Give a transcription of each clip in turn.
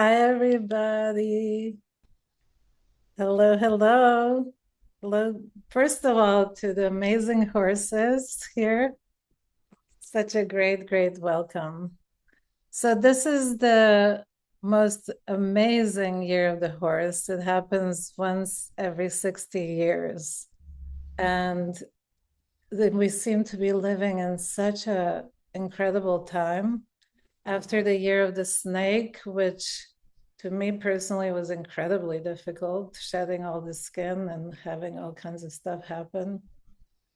Hi, everybody. Hello, hello. Hello. First of all, to the amazing horses here. Such a great welcome. So, this is the most amazing year of the horse. It happens once every 60 years. And we seem to be living in such a incredible time after the year of the snake, which to me personally was incredibly difficult, shedding all the skin and having all kinds of stuff happen.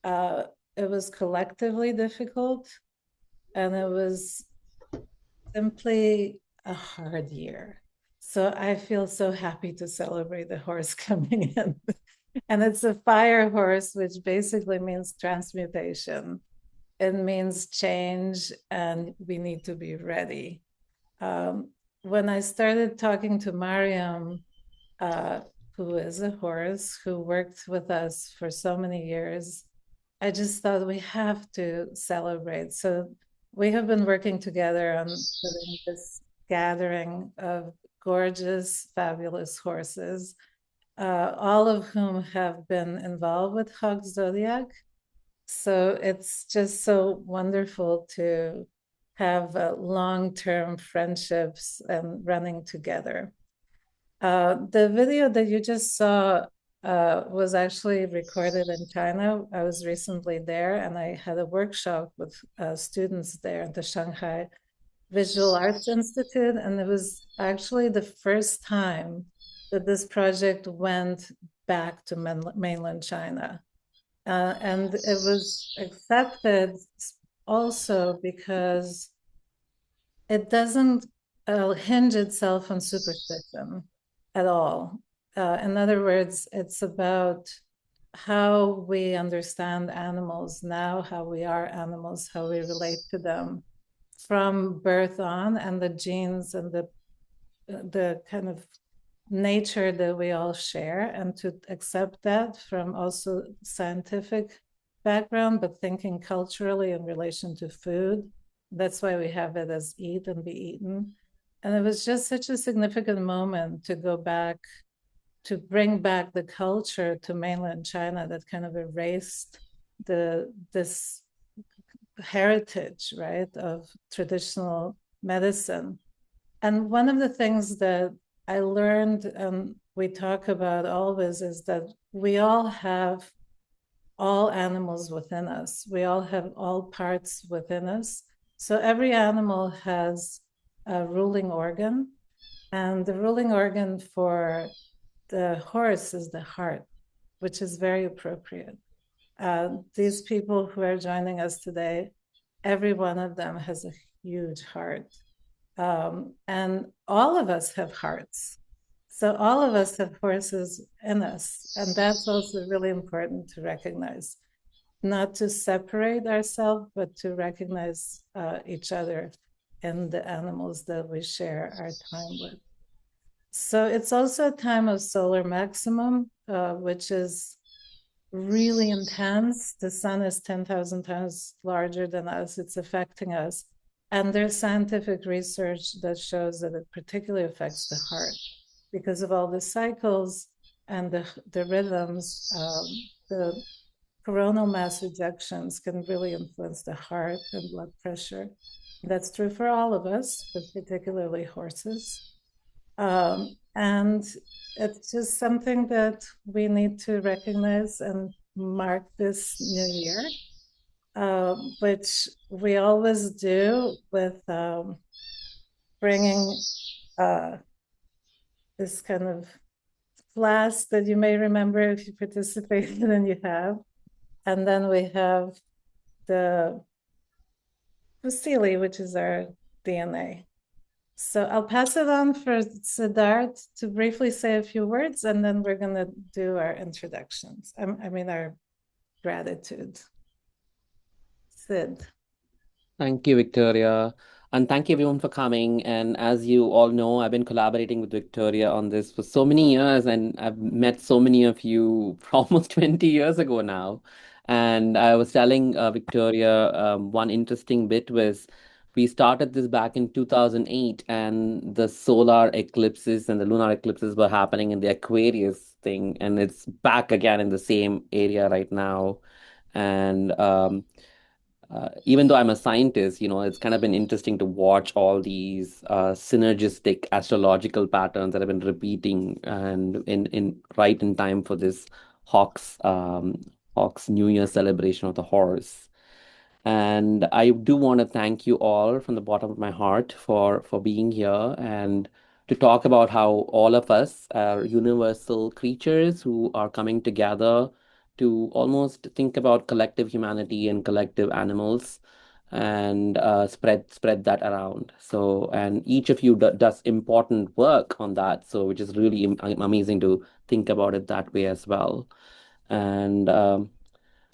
Uh, it was collectively difficult, and it was simply a hard year. So I feel so happy to celebrate the horse coming in. And it's a fire horse, which basically means transmutation. It means change, and we need to be ready. Um, when I started talking to Mariam, uh, who is a horse, who worked with us for so many years, I just thought we have to celebrate. So we have been working together on putting this gathering of gorgeous, fabulous horses, all of whom have been involved with Hog Zodiac. So it's just so wonderful to have long-term friendships and running together. The video that you just saw was actually recorded in China. I was recently there and I had a workshop with students there at the Shanghai Visual Arts Institute. And it was actually the first time that this project went back to mainland China. And it was accepted also because it doesn't hinge itself on superstition at all. In other words, it's about how we understand animals now, how we are animals, how we relate to them from birth on, and the genes and the kind of nature that we all share, and to accept that from also scientific background, but thinking culturally in relation to food. That's why we have it as eat and be eaten. And it was just such a significant moment to go back, to bring back the culture to mainland China that kind of erased this heritage, right, of traditional medicine. And one of the things that I learned, and we talk about always, is that we all have all animals within us. We all have all parts within us. So every animal has a ruling organ, and the ruling organ for the horse is the heart, which is very appropriate. These people who are joining us today, every one of them has a huge heart. And all of us have hearts. So all of us have horses in us. And that's also really important to recognize, not to separate ourselves, but to recognize each other and the animals that we share our time with. So it's also a time of solar maximum, which is really intense. The sun is 10,000 times larger than us. It's affecting us. And there's scientific research that shows that it particularly affects the heart because of all the cycles and the rhythms. The coronal mass ejections can really influence the heart and blood pressure. That's true for all of us, but particularly horses. And it's just something that we need to recognize and mark this new year, which we always do with bringing this kind of flask that you may remember if you participated and you have. And then we have the fusilli, which is our DNA. So I'll pass it on for Siddharth to briefly say a few words, and then we're going to do our introductions. I mean, our gratitude. Sid. Thank you, Victoria. And thank you everyone for coming. And as you all know, I've been collaborating with Victoria on this for so many years, and I've met so many of you almost 20 years ago now. And I was telling Victoria one interesting bit was We started this back in 2008, and the solar eclipses and the lunar eclipses were happening in the Aquarius thing, and it's back again in the same area right now. And even though I'm a scientist, it's kind of been interesting to watch all these synergistic astrological patterns that have been repeating and in right in time for this Hawk's New Year celebration of the horse. And I do want to thank you all from the bottom of my heart for being here and to talk about how all of us are universal creatures who are coming together to almost think about collective humanity and collective animals and spread that around. So, and each of you does important work on that. So, which is really amazing to think about it that way as well. And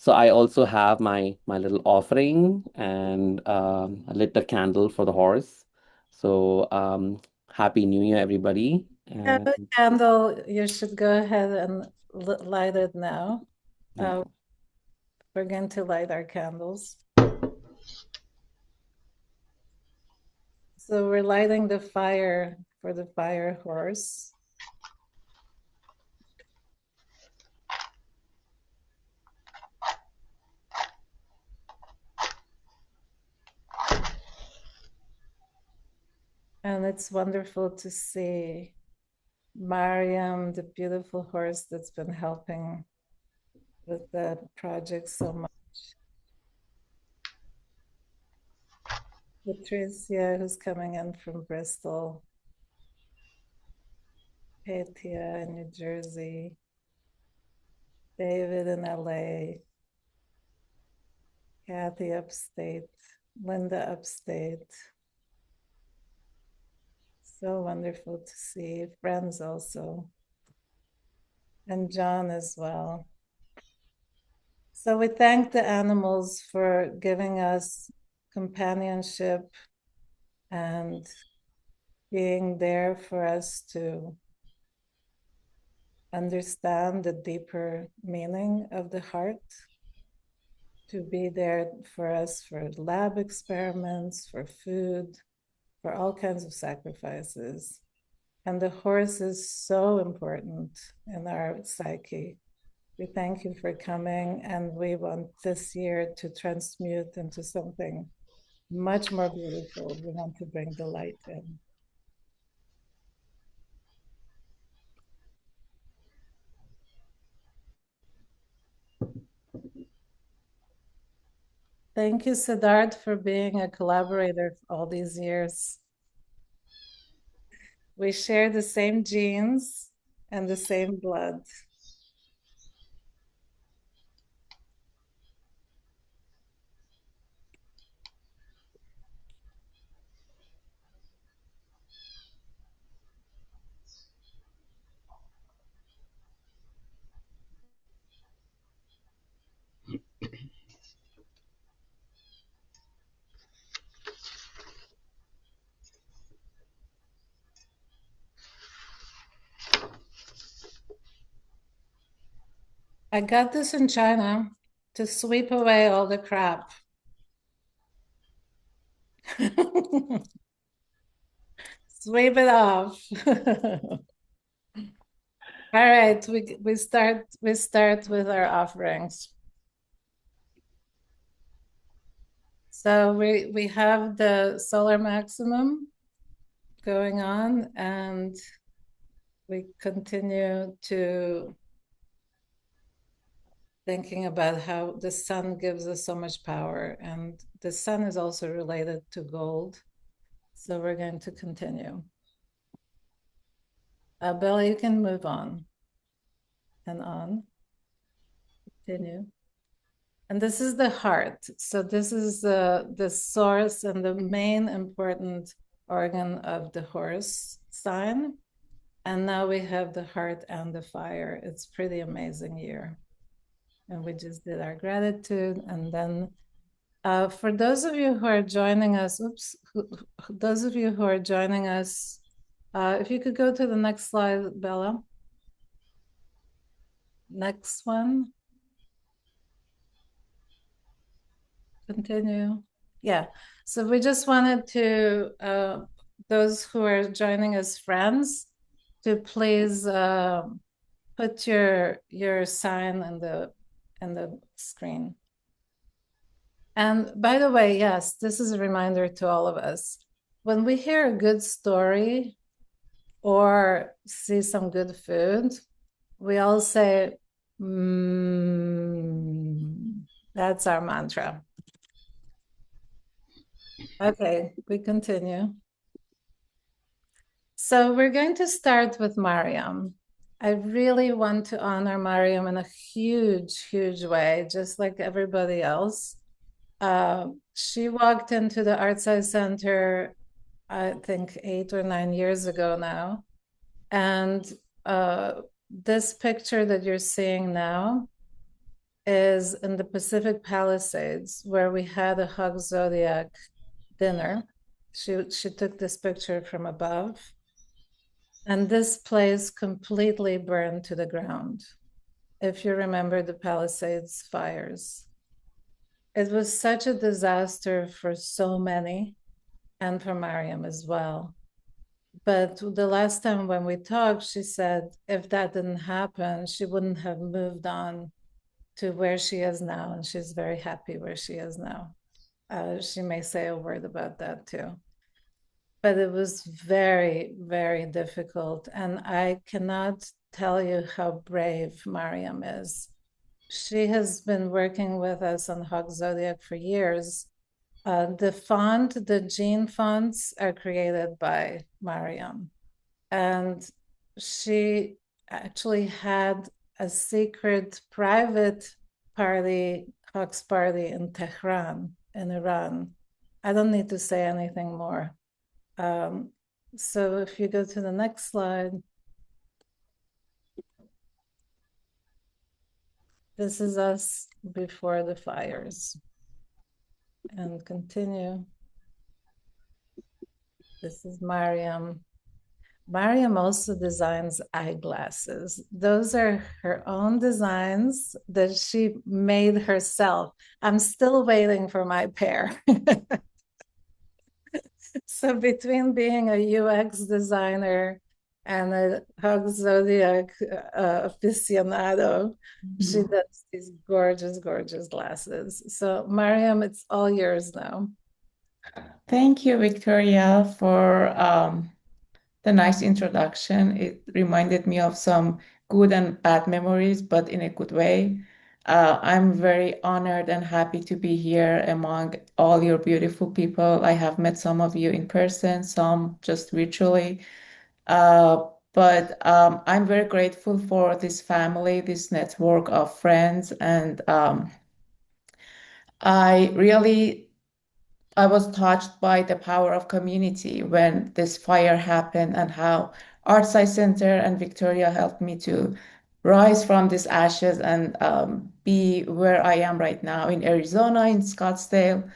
so I also have my little offering and I lit a candle for the horse. So Happy New Year, everybody. Have And a candle. You should go ahead and light it now. yeah, Uh, we're going to light our candles. So we're lighting the fire for the fire horse. And it's wonderful to see Mariam, the beautiful horse that's been helping with the project so much. Patricia, who's coming in from Bristol, Katia in New Jersey, David in LA, Kathy upstate, Linda upstate. So wonderful to see friends also, and John as well. So we thank the animals for giving us companionship and being there for us to understand the deeper meaning of the heart, to be there for us for lab experiments, for food, for all kinds of sacrifices. And the horse is so important in our psyche. We thank you for coming, and we want this year to transmute into something much more beautiful. We want to bring the light in. Thank you, Siddharth, for being a collaborator for all these years. We share the same genes and the same blood. I got this in China to sweep away all the crap. Sweep it off. All right, we start with our offerings. So we have the solar maximum going on, and we continue to thinking about how the sun gives us so much power, and the sun is also related to gold. So we're going to continue. Bella, you can move on and on. Continue. And this is the heart. So this is the source and the main important organ of the horse sign. And now we have the heart and the fire. It's pretty amazing year. And we just did our gratitude. And then for those of you who are joining us, those of you who are joining us, if you could go to the next slide, Bella. Next one. Continue. Yeah. So we just wanted to those who are joining as friends to please put your sign in the screen. And by the way, yes, this is a reminder to all of us. When we hear a good story or see some good food, we all say, mm, that's our mantra. Okay, we continue. So we're going to start with Mariam. I really want to honor Mariam in a huge, huge way, just like everybody else. She walked into the Art Science Center, I think 8 or 9 years ago now. And this picture that you're seeing now is in the Pacific Palisades, where we had a Hug Zodiac dinner. She took this picture from above. And this place completely burned to the ground. If you remember the Palisades fires, it was such a disaster for so many and for Mariam as well. But the last time when we talked, she said if that didn't happen, she wouldn't have moved on to where she is now. And she's very happy where she is now. She may say a word about that too. But it was very, very difficult. And I cannot tell you how brave Mariam is. She has been working with us on Hog Zodiac for years. The gene fonts are created by Mariam. And she actually had a secret private party, Hawks party in Tehran, in Iran. I don't need to say anything more. Um, so if you go to the next slide, this is us before the fires. And continue. This is Mariam. Mariam also designs eyeglasses. Those are her own designs that she made herself. I'm still waiting for my pair. So between being a UX designer and a Hug Zodiac aficionado, she does these gorgeous, gorgeous glasses. So Mariam, it's all yours now. Thank you, Victoria, for the nice introduction. It reminded me of some good and bad memories, but in a good way. I'm very honored and happy to be here among all your beautiful people. I have met some of you in person, some just virtually. But I'm very grateful for this family, this network of friends, and I really I was touched by the power of community when this fire happened and how Art Science Center and Victoria helped me to rise from these ashes and be where I am right now in Arizona, in Scottsdale.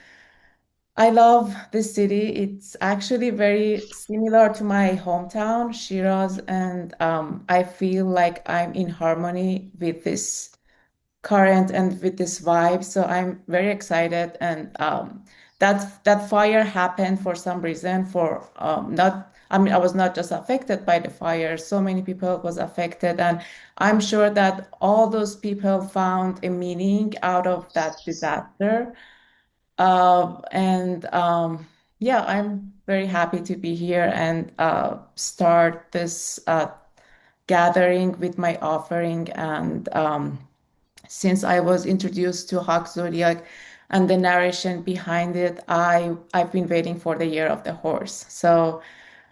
I love this city. It's actually very similar to my hometown, Shiraz, and I feel like I'm in harmony with this current and with this vibe. So I'm very excited. And that fire happened for some reason. For not, I mean, I was not just affected by the fire. So many people was affected, and I'm sure that all those people found a meaning out of that disaster. And yeah, I'm very happy to be here and start this gathering with my offering and. Since I was introduced to Hawk Zodiac and the narration behind it, I've been waiting for the year of the horse. So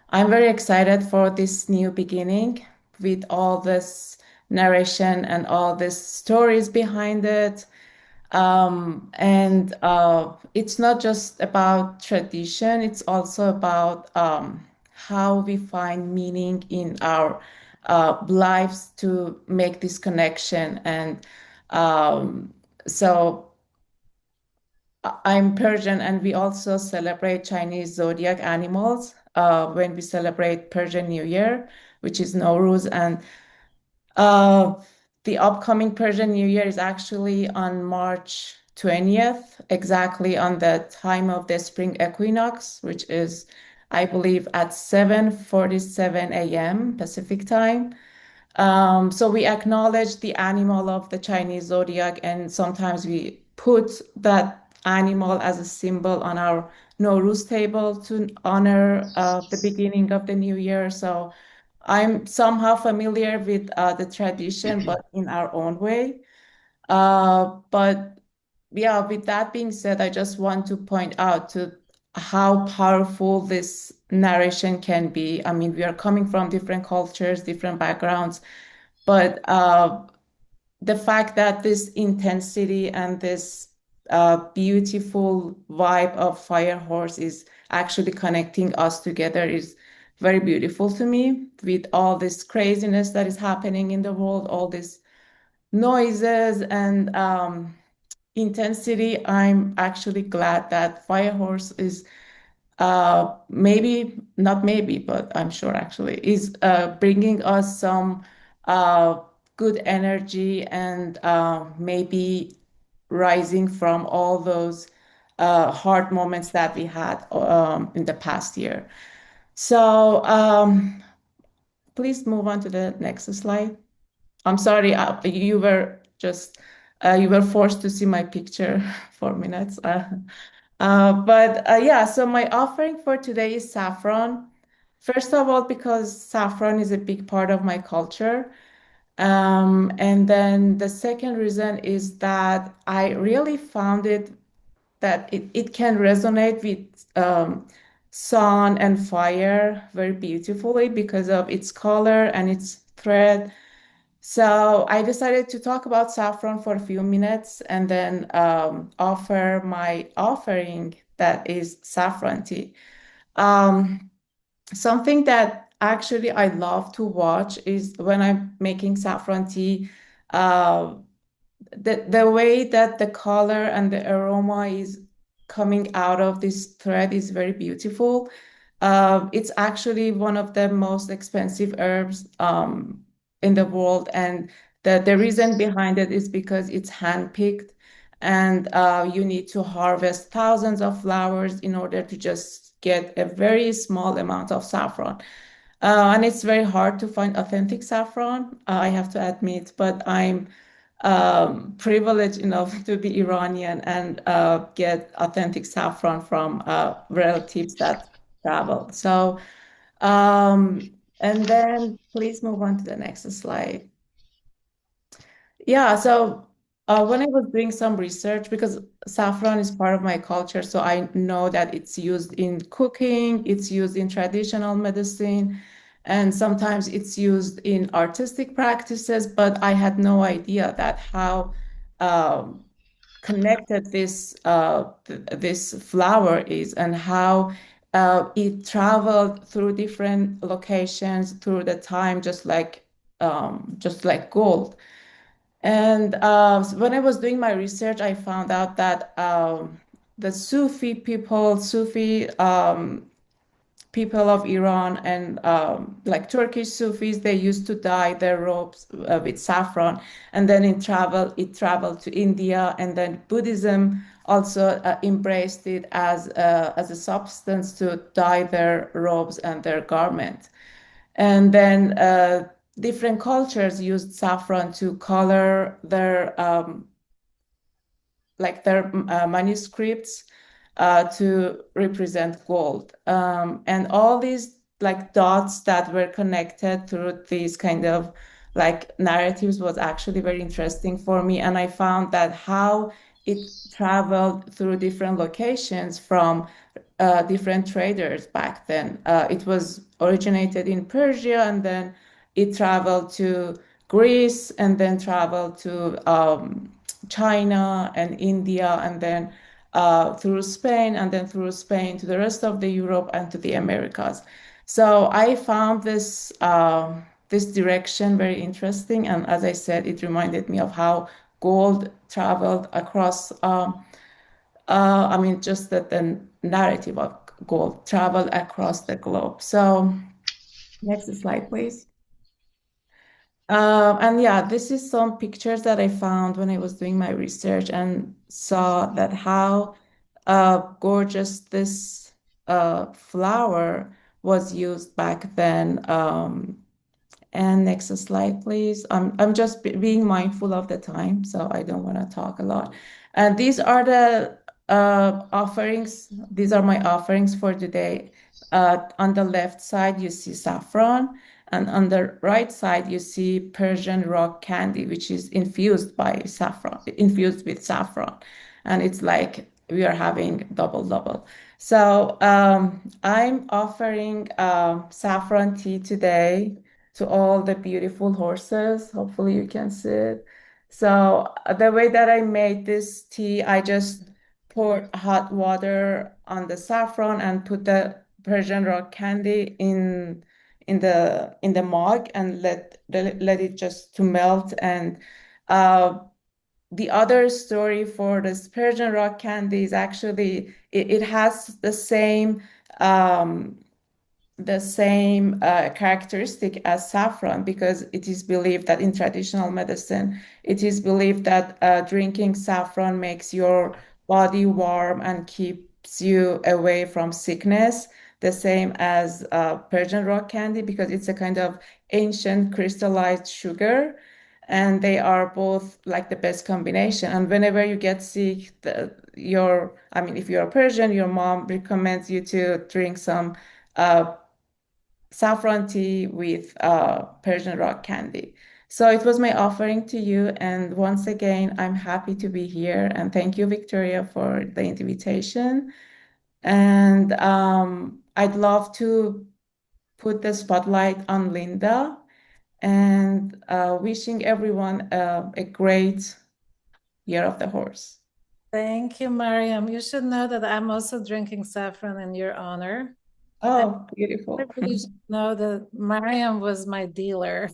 I'm very excited for this new beginning with all this narration and all these stories behind it. And it's not just about tradition, it's also about how we find meaning in our lives to make this connection. And um, so I'm Persian, and we also celebrate Chinese zodiac animals when we celebrate Persian New Year, which is Nowruz. And uh, the upcoming Persian New Year is actually on March 20th, exactly on the time of the spring equinox, which is, I believe, at 7:47 a.m. Pacific time. So we acknowledge the animal of the Chinese zodiac, and sometimes we put that animal as a symbol on our Nowruz table to honor the beginning of the new year. So I'm somehow familiar with the tradition, but in our own way. But yeah, with that being said, I just want to point out to how powerful this narration can be. I mean, we are coming from different cultures, different backgrounds, but the fact that this intensity and this beautiful vibe of Fire Horse is actually connecting us together is very beautiful to me with all this craziness that is happening in the world, all these noises and intensity. I'm actually glad that Fire Horse is maybe, not maybe, but I'm sure actually is bringing us some uh, good energy and maybe rising from all those hard moments that we had in the past year. So please move on to the next slide. I'm sorry, you were forced to see my picture for minutes. But yeah, so my offering for today is saffron. First of all, because saffron is a big part of my culture. And then the second reason is that I really found it can resonate with sun and fire very beautifully because of its color and its thread. So I decided to talk about saffron for a few minutes and then offer my offering that is saffron tea. Um, Something that actually I love to watch is when I'm making saffron tea. Uh, the way that the color and the aroma is coming out of this thread is very beautiful. It's actually one of the most expensive herbs in the world, and the reason behind it is because it's handpicked, and you need to harvest thousands of flowers in order to just get a very small amount of saffron. And it's very hard to find authentic saffron, I have to admit, but I'm privileged enough to be Iranian and get authentic saffron from relatives that travel. So, and then please move on to the next slide. Yeah, so when I was doing some research, because saffron is part of my culture, so I know that it's used in cooking, it's used in traditional medicine, and sometimes it's used in artistic practices, but I had no idea that how um, connected this flower is and how it traveled through different locations through the time, just like gold. And so when I was doing my research, I found out that the Sufi people of Iran and like Turkish Sufis, they used to dye their robes with saffron, and then it traveled to India, and then Buddhism also embraced it as a substance to dye their robes and their garment. And then different cultures used saffron to color their manuscripts to represent gold. And all these like dots that were connected through these kind of like narratives was actually very interesting for me. And I found that how it traveled through different locations from different traders back then. It was originated in Persia, and then it traveled to Greece, and then traveled to China and India, and then through Spain, and then through Spain to the rest of the Europe and to the Americas. So I found this direction very interesting, and as I said, it reminded me of how gold traveled across. I mean, just that the narrative of gold traveled across the globe. So next slide, please. And yeah, this is some pictures that I found when I was doing my research and saw that how gorgeous this flower was used back then. And next slide, please. I'm just being mindful of the time, so I don't want to talk a lot. And these are the offerings. These are my offerings for today. On the left side, you see saffron, and on the right side, you see Persian rock candy, which is infused by saffron, infused with saffron. And it's like we are having double double. So I'm offering saffron tea today to all the beautiful horses. Hopefully you can see it. So the way that I made this tea, I just poured hot water on the saffron and put the Persian rock candy in the mug and let it just to melt. And uh, the other story for this Persian rock candy is actually it has um, the same characteristic as saffron because it is believed that in traditional medicine, it is believed that drinking saffron makes your body warm and keeps you away from sickness, the same as Persian rock candy because it's a kind of ancient crystallized sugar. And they are both like the best combination. And whenever you get sick, I mean, if you're Persian, your mom recommends you to drink some uh, saffron tea with Persian rock candy. So it was my offering to you. And once again, I'm happy to be here. And thank you, Victoria, for the invitation. And I'd love to put the spotlight on Linda and wishing everyone a great Year of the Horse. Thank you, Mariam. You should know that I'm also drinking saffron in your honor. And Oh, beautiful. everybody should know that Mariam was my dealer.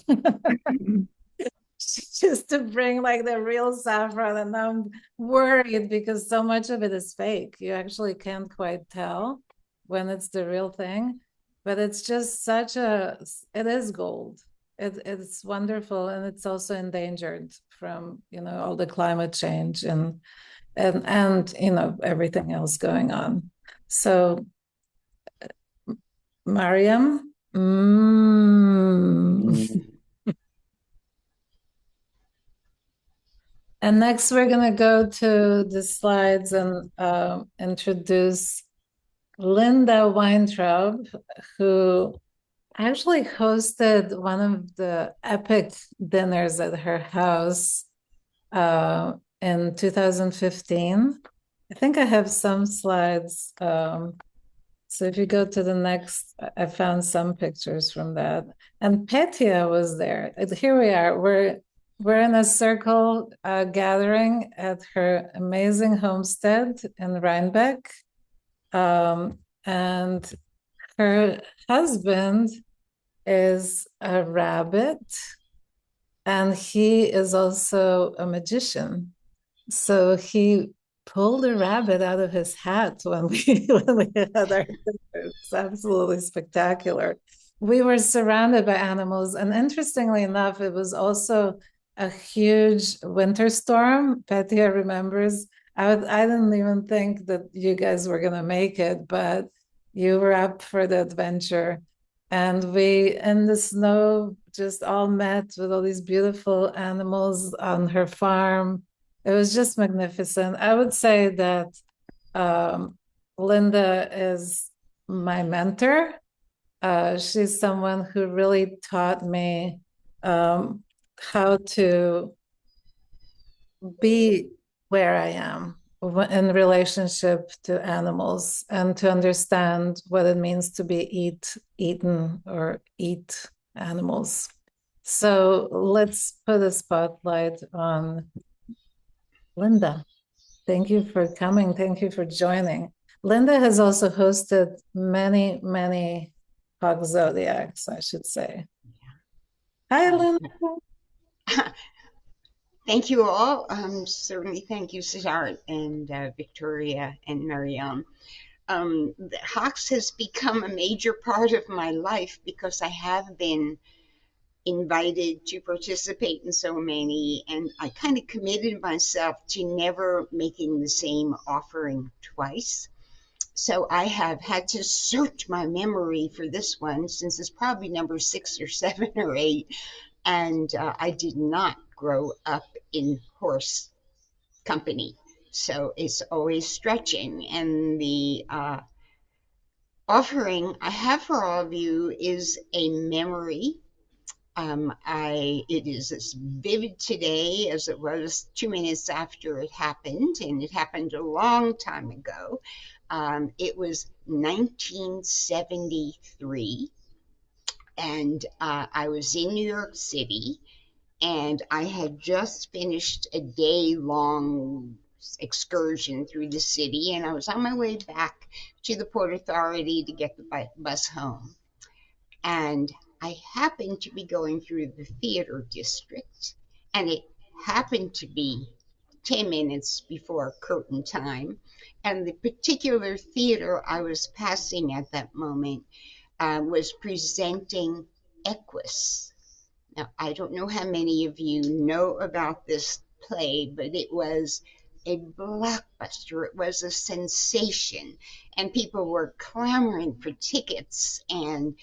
Just to bring like the real saffron, and I'm worried because so much of it is fake. You actually can't quite tell when it's the real thing, but it's just it is gold. It's wonderful, and it's also endangered from all the climate change and everything else going on. So Mariam, Mm. And next, we're going to go to the slides and introduce Linda Weintraub, who actually hosted one of the epic dinners at her house in 2015. I think I have some slides. So if you go to the next, I found some pictures from that. And Petya was there. Here we are. We're in a circle gathering at her amazing homestead in Rhinebeck. And her husband is a rabbit, and he is also a magician. So he pulled a rabbit out of his hat when we when we had our dinner. It's absolutely spectacular. We were surrounded by animals, and interestingly enough, it was also a huge winter storm. Petya remembers. I didn't even think that you guys were gonna make it, but you were up for the adventure. And we in the snow just all met with all these beautiful animals on her farm. It was just magnificent. I would say that um, Linda is my mentor. She's someone who really taught me how to be where I am in relationship to animals and to understand what it means to be eaten or eat animals. So let's put a spotlight on Linda. Thank you for coming. Thank you for joining. Linda has also hosted many, many Hog Zodiacs, I should say. Hi, Linda. Thank you all. Certainly thank you, Cesar and Victoria and Mariam. The Hox has become a major part of my life because I have been invited to participate in so many, and I kind of committed myself to never making the same offering twice. So I have had to search my memory for this one since it's probably number 6 or 7 or 8. And I did not grow up in horse company. So it's always stretching. And the offering I have for all of you is a memory. It is as vivid today as it was 2 minutes after it happened, and it happened a long time ago. It was 1973, and I was in New York City, and I had just finished a day-long excursion through the city, and I was on my way back to the Port Authority to get the bus home. And I happened to be going through the theater district, and it happened to be 10 minutes before curtain time. And the particular theater I was passing at that moment was presenting Equus. Now, I don't know how many of you know about this play, but it was a blockbuster. It was a sensation, and people were clamoring for tickets. And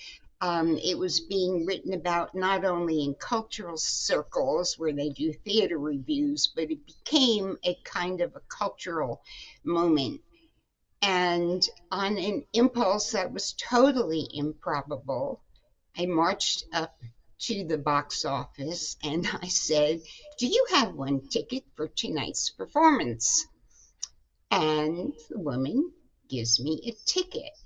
it was being written about not only in cultural circles where they do theater reviews, but it became a kind of a cultural moment. And on an impulse that was totally improbable, I marched up to the box office and I said, "Do you have one ticket for tonight's performance?" And the woman gives me a ticket.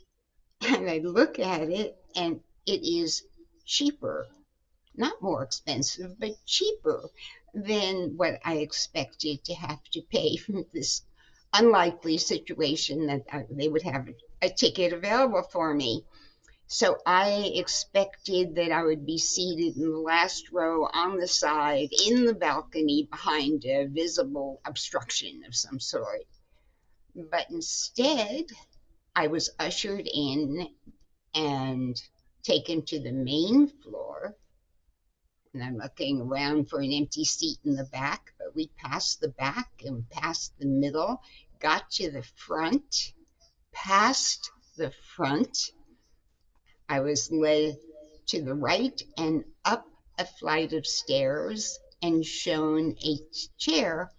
And I look at it and it is cheaper, not more expensive, but cheaper than what I expected to have to pay for this unlikely situation that they would have a ticket available for me. So I expected that I would be seated in the last row on the side in the balcony behind a visible obstruction of some sort. But instead, I was ushered in and taken to the main floor. And I'm looking around for an empty seat in the back, but we passed the back and passed the middle, got to the front, past the front. I was led to the right and up a flight of stairs and shown a chair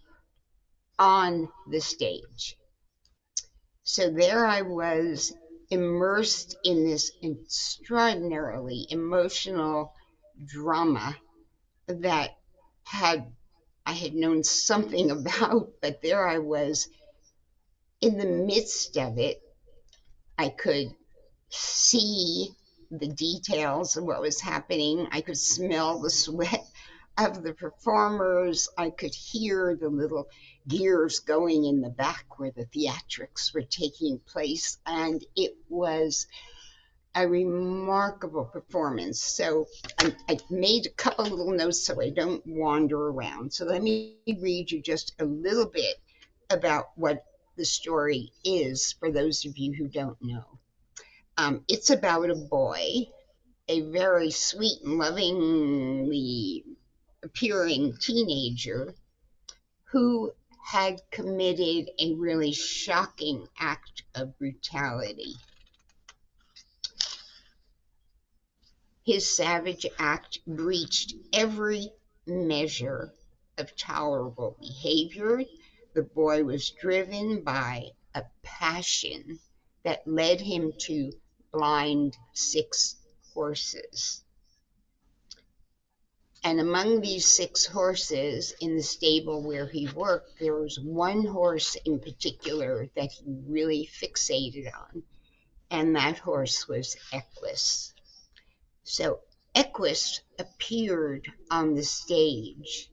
on the stage. So there I was, immersed in this extraordinarily emotional drama that had I had known something about, but there I was in the midst of it. I could see the details of what was happening. I could smell the sweat of the performers. I could hear the little gears going in the back where the theatrics were taking place. And it was a remarkable performance. So I made a couple little notes so I don't wander around. So let me read you just a little bit about what the story is for those of you who don't know. It's about a boy, a very sweet and lovingly appearing teenager who had committed a really shocking act of brutality. His savage act breached every measure of tolerable behavior. The boy was driven by a passion that led him to blind 6 horses. And among these 6 horses in the stable where he worked, there was one horse in particular that he really fixated on, and that horse was Equus. So Equus appeared on the stage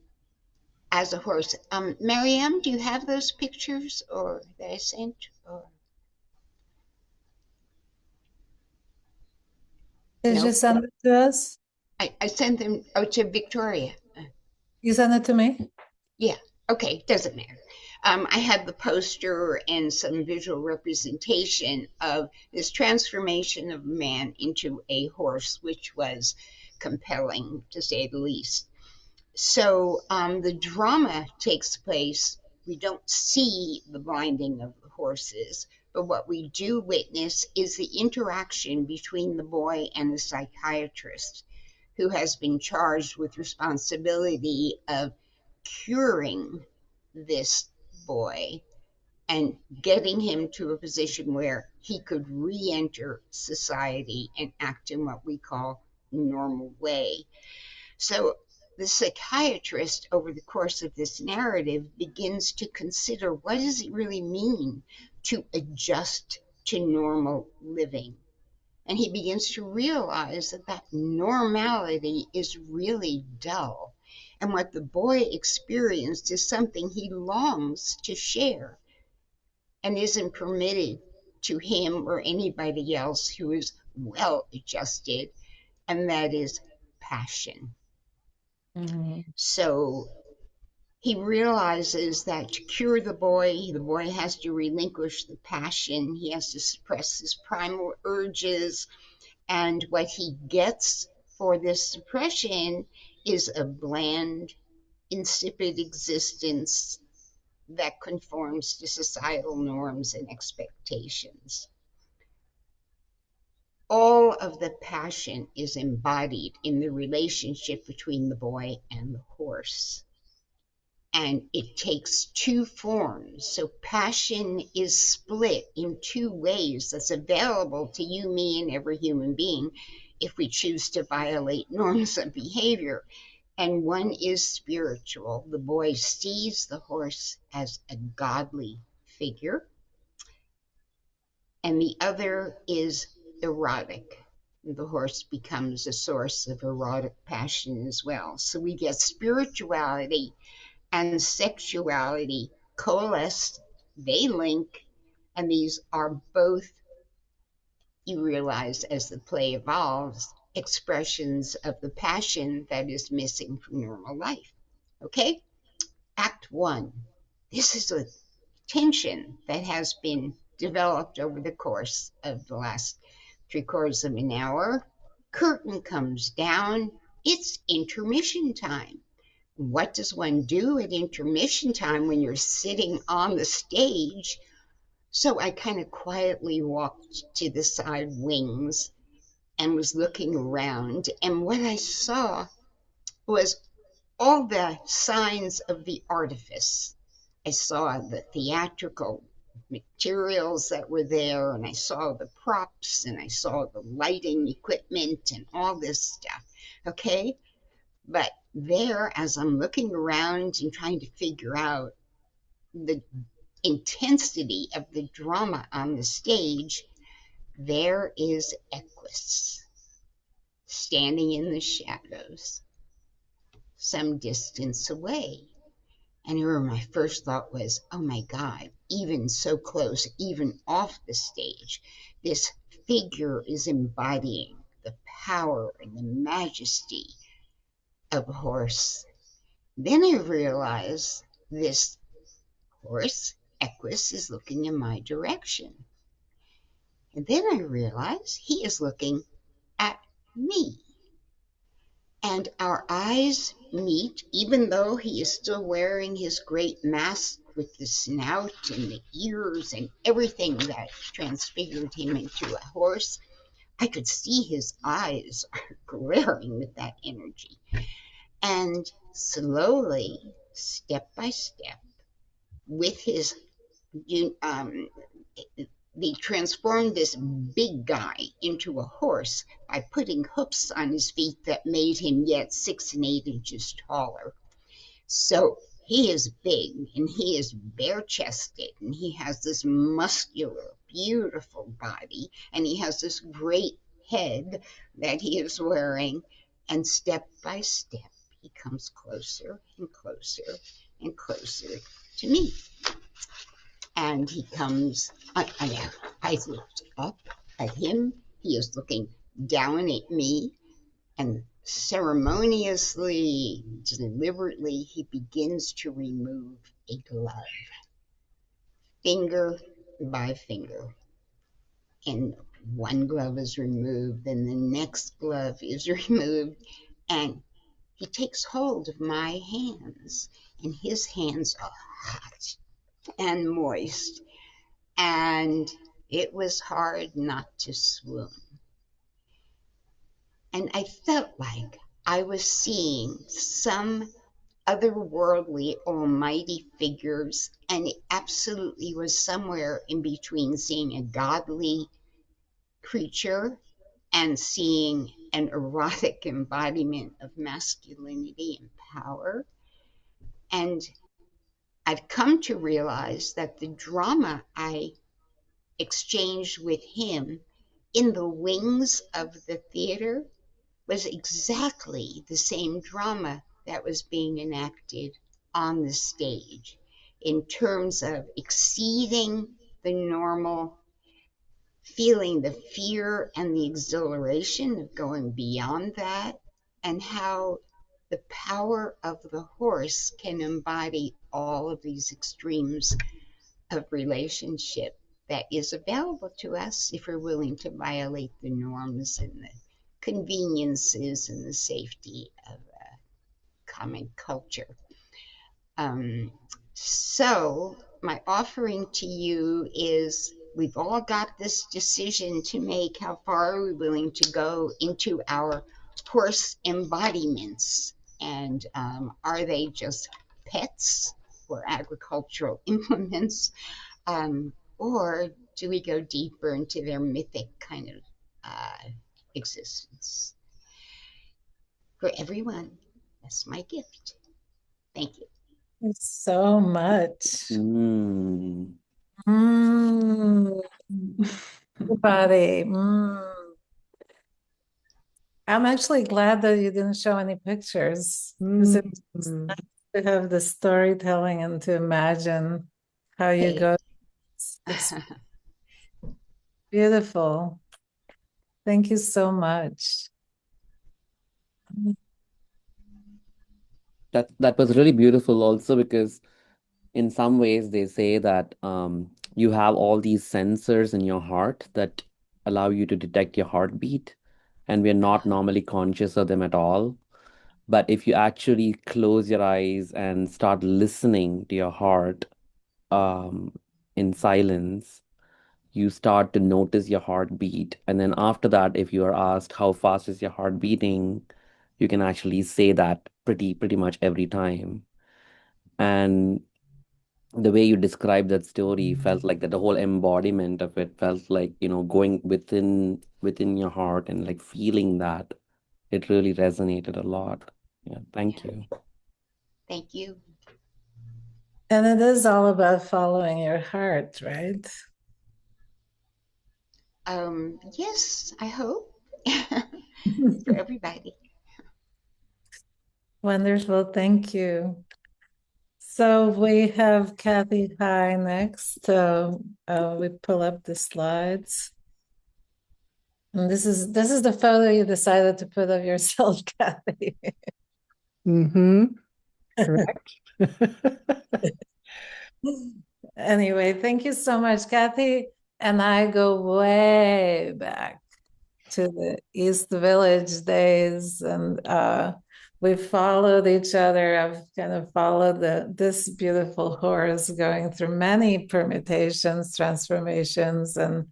as a horse. Mariam, do you have those pictures or that I sent? Or Did no? you send it to us? I sent them to Victoria. You sent it to me? Yeah, okay, doesn't matter. I had the poster and some visual representation of this transformation of man into a horse, which was compelling, to say the least. So the drama takes place. We don't see the blinding of the horses, but what we do witness is the interaction between the boy and the psychiatrist, who has been charged with responsibility of curing this boy and getting him to a position where he could re-enter society and act in what we call normal way. So the psychiatrist, over the course of this narrative, begins to consider, what does it really mean to adjust to normal living? And he begins to realize that that normality is really dull. And what the boy experienced is something he longs to share and isn't permitted to him or anybody else who is well adjusted, and that is passion. Mhm. So he realizes that to cure the boy has to relinquish the passion, he has to suppress his primal urges, and what he gets for this suppression is a bland, insipid existence that conforms to societal norms and expectations. All of the passion is embodied in the relationship between the boy and the horse. And it takes two forms. So passion is split in two ways that's available to you, me, and every human being if we choose to violate norms of behavior. And one is spiritual. The boy sees the horse as a godly figure, and the other is erotic. The horse becomes a source of erotic passion as well. So we get spirituality and sexuality coalesce, they link, and these are both, you realize as the play evolves, expressions of the passion that is missing from normal life. Okay? Act one. This is a tension that has been developed over the course of the last 3/4 of an hour. Curtain comes down. It's intermission time. What does one do at intermission time when you're sitting on the stage? So I kind of quietly walked to the side wings and was looking around. And what I saw was all the signs of the artifice. I saw the theatrical materials that were there, and I saw the props, and I saw the lighting equipment, and all this stuff. Okay? But there, as I'm looking around and trying to figure out the intensity of the drama on the stage, there is Equus standing in the shadows some distance away. And here my first thought was, oh my God, even so close, even off the stage, this figure is embodying the power and the majesty of a horse. Then I realized this horse, Equus, is looking in my direction. And then I realized he is looking at me. And our eyes meet, even though he is still wearing his great mask with the snout and the ears and everything that transfigured him into a horse. I could see his eyes are glaring with that energy. And slowly, step by step, with his, they transformed this big guy into a horse by putting hoofs on his feet that made him yet 6 and 8 inches taller. So he is big and he is bare chested and he has this muscular, beautiful body and he has this great head that he is wearing. And step by step, he comes closer and closer and closer to me. And he comes, I looked up at him. He is looking down at me, and ceremoniously, deliberately, he begins to remove a glove, finger by finger. And one glove is removed, then the next glove is removed, and he takes hold of my hands, and his hands are hot and moist, and it was hard not to swoon. And I felt like I was seeing some otherworldly, almighty figures, and it absolutely was somewhere in between seeing a godly creature and seeing an erotic embodiment of masculinity and power. And I've come to realize that the drama I exchanged with him in the wings of the theater was exactly the same drama that was being enacted on the stage in terms of exceeding the normal, feeling the fear and the exhilaration of going beyond that, and how the power of the horse can embody all of these extremes of relationship that is available to us if we're willing to violate the norms and the conveniences and the safety of common culture. Um, so, my offering to you is we've all got this decision to make. How far are we willing to go into our horse embodiments? And are they just pets or agricultural implements? Or do we go deeper into their mythic kind of existence? For everyone, that's my gift. Thank you. Thanks so much. Mm. Mm. Everybody. I'm actually glad that you didn't show any pictures because Mm. it's nice to have the storytelling and to imagine how you Hey. go. It's beautiful. Thank you so much. That was really beautiful also because in some ways they say that you have all these sensors in your heart that allow you to detect your heartbeat, and we're not normally conscious of them at all. But if you actually close your eyes and start listening to your heart um, in silence, you start to notice your heartbeat. And then after that, if you are asked how fast is your heart beating, you can actually say that pretty much every time. And the way you described that story felt like that the whole embodiment of it felt like, going within your heart and like feeling that. It really resonated a lot. Yeah, thank Yeah, you. thank you. And it is all about following your heart, right? Yes, I hope for everybody. Wonderful. Thank you. So we have Kathy High next. So we pull up the slides. And this is the photo you decided to put of yourself, Kathy. Mm-hmm. Correct. Anyway, thank you so much. Kathy and I go way back to the East Village days, and we followed each other. I've kind of followed this beautiful horse going through many permutations, transformations, and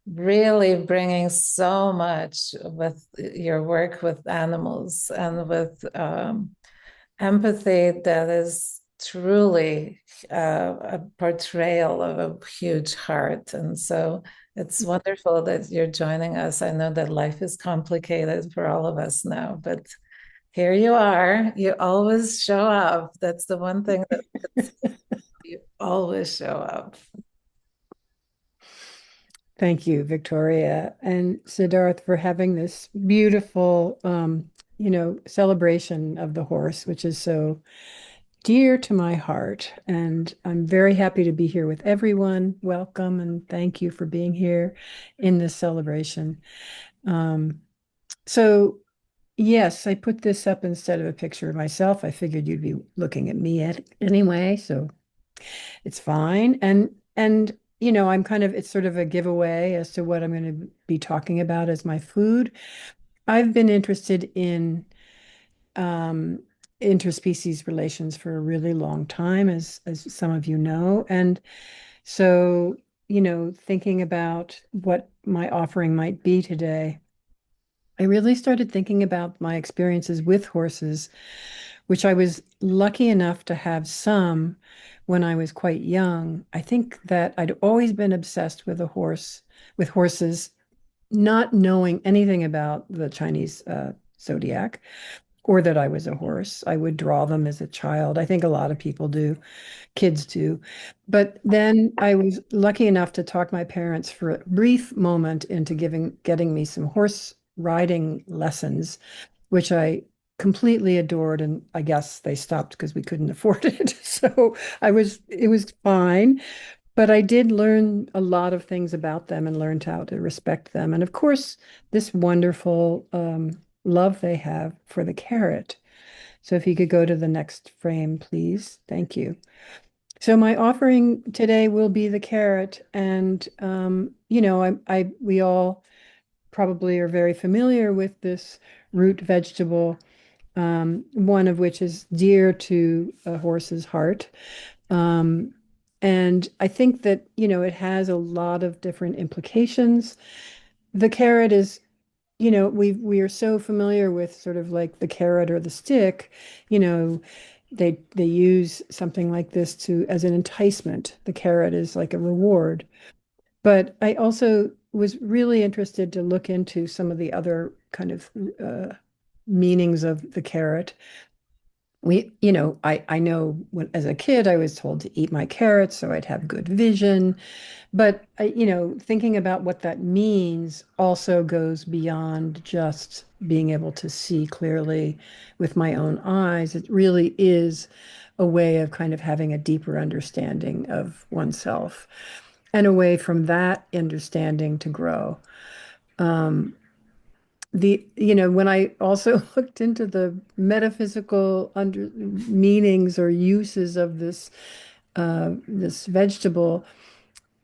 really bringing so much with your work with animals and with empathy that is truly a portrayal of a huge heart. And so it's wonderful that you're joining us. I know that life is complicated for all of us now, but here you are. You always show up. That's the one thing that you always show up. Thank you, Victoria and Siddharth, for having this beautiful, celebration of the horse, which is so dear to my heart. And I'm very happy to be here with everyone. Welcome and thank you for being here in this celebration. So yes, I put this up instead of a picture of myself. I figured you'd be looking at me anyway, so it's fine. And I'm kind of, it's sort of a giveaway as to what I'm going to be talking about as my food. I've been interested in um, interspecies relations for a really long time, as some of you know. And so, thinking about what my offering might be today, I really started thinking about my experiences with horses, which I was lucky enough to have some when I was quite young. I think that I'd always been obsessed with horses, not knowing anything about the Chinese zodiac or that I was a horse. I would draw them as a child. I think a lot of people do, kids do. But then I was lucky enough to talk my parents for a brief moment into getting me some horse riding lessons, which I completely adored. And I guess they stopped because we couldn't afford it. So it was fine. But I did learn a lot of things about them and learned how to respect them. And of course, this wonderful love they have for the carrot. So if you could go to the next frame, please. Thank you. So my offering today will be the carrot. And we all probably are very familiar with this root vegetable, one of which is dear to a horse's heart. Um, and I think that, it has a lot of different implications. The carrot is, we are so familiar with sort of like the carrot or the stick, you know, they use something like this to as an enticement. The carrot is like a reward. But I also was really interested to look into some of the other kind of meanings of the carrot. I know when as a kid I was told to eat my carrots so I'd have good vision. But thinking about what that means also goes beyond just being able to see clearly with my own eyes. It really is a way of kind of having a deeper understanding of oneself and a way from that understanding to grow. Um, when I also looked into the metaphysical under meanings or uses of this vegetable,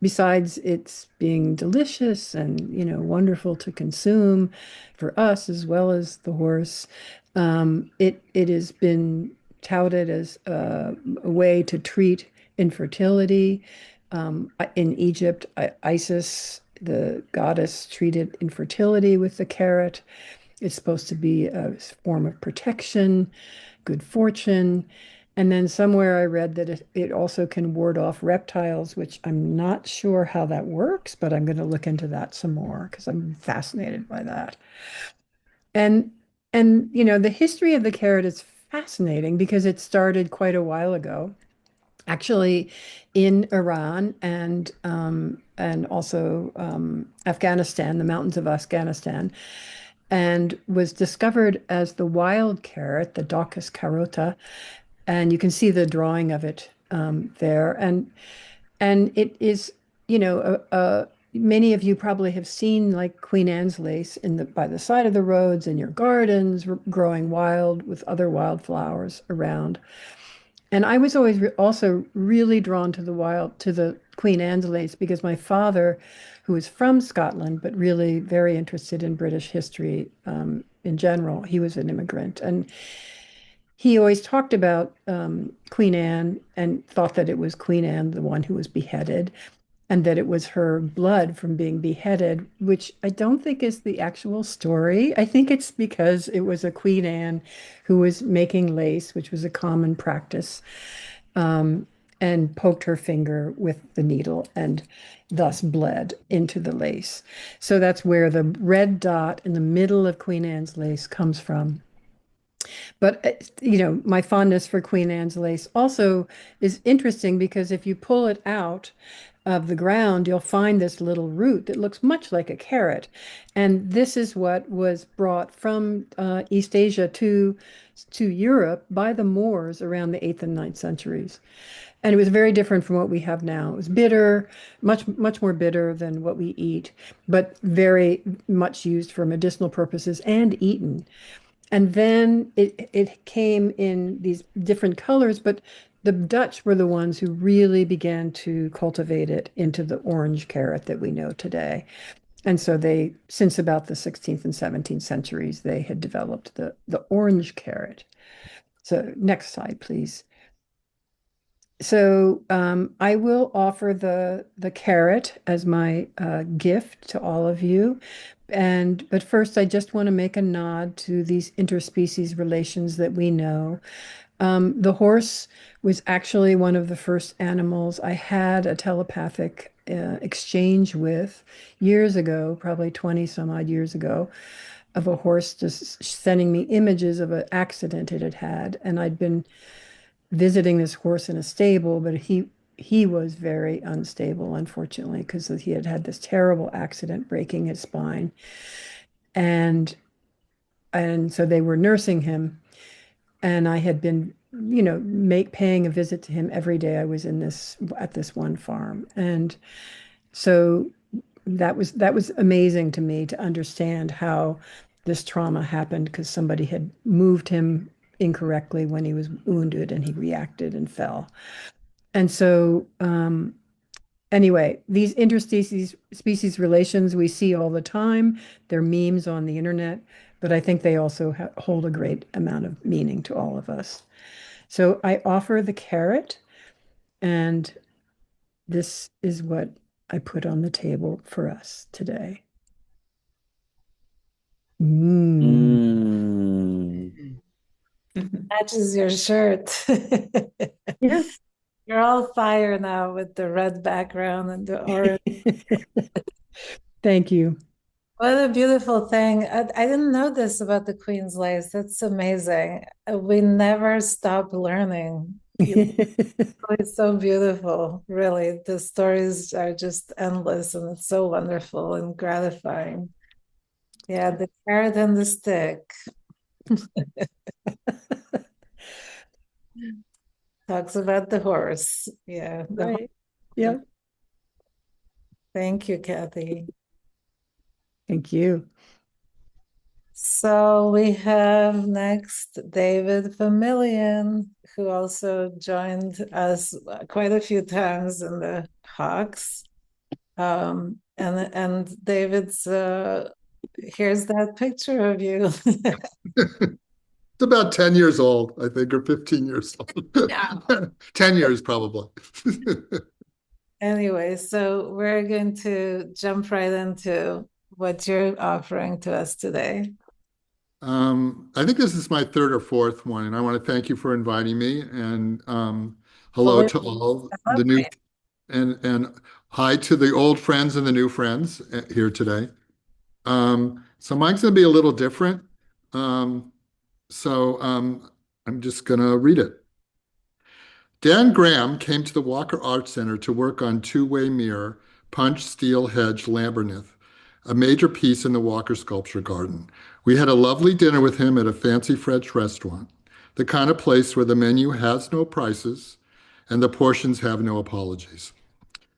besides it's being delicious and wonderful to consume for us as well as the horse, it has been touted as a way to treat infertility. In Egypt, Isis, the goddess, treated infertility with the carrot. It's supposed to be a form of protection, good fortune. And then somewhere I read that it also can ward off reptiles, which I'm not sure how that works, but I'm going to look into that some more because I'm fascinated by that. And the history of the carrot is fascinating because it started quite a while ago, actually in Iran and also Afghanistan, the mountains of Afghanistan, and was discovered as the wild carrot, the Daucus carota, and you can see the drawing of it there. And it is, many of you probably have seen like Queen Anne's lace by the side of the roads in your gardens, growing wild with other wildflowers around. And I was always also really drawn to the Queen Anne's lace because my father, who is from Scotland, but really very interested in British history in general, he was an immigrant. And he always talked about Queen Anne and thought that it was Queen Anne, the one who was beheaded, and that it was her blood from being beheaded, which I don't think is the actual story. I think it's because it was a Queen Anne who was making lace, which was a common practice, um, and poked her finger with the needle and thus bled into the lace. So that's where the red dot in the middle of Queen Anne's lace comes from. But my fondness for Queen Anne's lace also is interesting because if you pull it out of the ground, you'll find this little root that looks much like a carrot. And this is what was brought from East Asia to Europe by the Moors around the 8th and ninth centuries. And it was very different from what we have now. It was bitter, much more bitter than what we eat, but very much used for medicinal purposes and eaten. And then it came in these different colors, but the Dutch were the ones who really began to cultivate it into the orange carrot that we know today. And so they, since about the 16th and 17th centuries, they had developed the orange carrot. So next slide, please. So I will offer the carrot as my gift to all of you. But first, I just want to make a nod to these interspecies relations that we know. The horse was actually one of the first animals I had a telepathic exchange with years ago, probably 20 some odd years ago, of a horse just sending me images of an accident it had had. And I'd been visiting this horse in a stable, but he was very unstable, unfortunately, because he had had this terrible accident breaking his spine. And so they were nursing him, and I had been, paying a visit to him every day I was in this at this one farm. And so that was amazing to me to understand how this trauma happened because somebody had moved him incorrectly when he was wounded and he reacted and fell. And so anyway, these interspecies relations we see all the time. They're memes on the internet, but I think they also hold a great amount of meaning to all of us. So I offer the carrot, and this is what I put on the table for us today. Mm. Mm. Matches your shirt. Yeah. You're all fire now with the red background and the orange. Thank you. What a beautiful thing. I didn't know this about the Queen's Lace. That's amazing. We never stop learning. It's so beautiful, really. The stories are just endless and it's so wonderful and gratifying. Yeah, the carrot and the stick talks about the horse. Yeah, the Right. Yeah. Thank you, Kathy. Thank you. So we have next David Vermillion, who also joined us quite a few times in the Hawks. And David's here's that picture of you. It's about 10 years old, I think, or 15 years old. Yeah. 10 years probably. Anyway, so we're going to jump right into what you're offering to us today. I think this is my third or fourth one, and I want to thank you for inviting me. And Well, hello we're to all the new and hi to the old friends and the new friends here today. So mine's going to be a little different. I'm just going to read it. Dan Graham came to the Walker Art Center to work on Two-Way Mirror, Punch Steel Hedge Labyrinth, a major piece in the Walker Sculpture Garden. We had a lovely dinner with him at a fancy French restaurant, the kind of place where the menu has no prices and the portions have no apologies.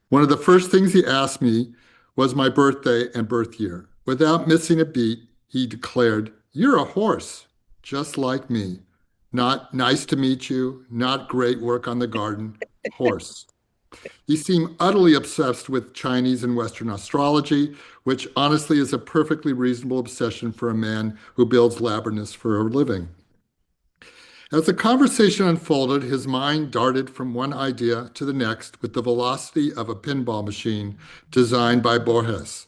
One of the first things he asked me was my birthday and birth year. Without missing a beat, he declared, "You're a horse, just like me. Not nice to meet you, not great work on the garden, horse." He seemed utterly obsessed with Chinese and Western astrology, which honestly is a perfectly reasonable obsession for a man who builds labyrinths for a living. As the conversation unfolded, his mind darted from one idea to the next with the velocity of a pinball machine designed by Borges.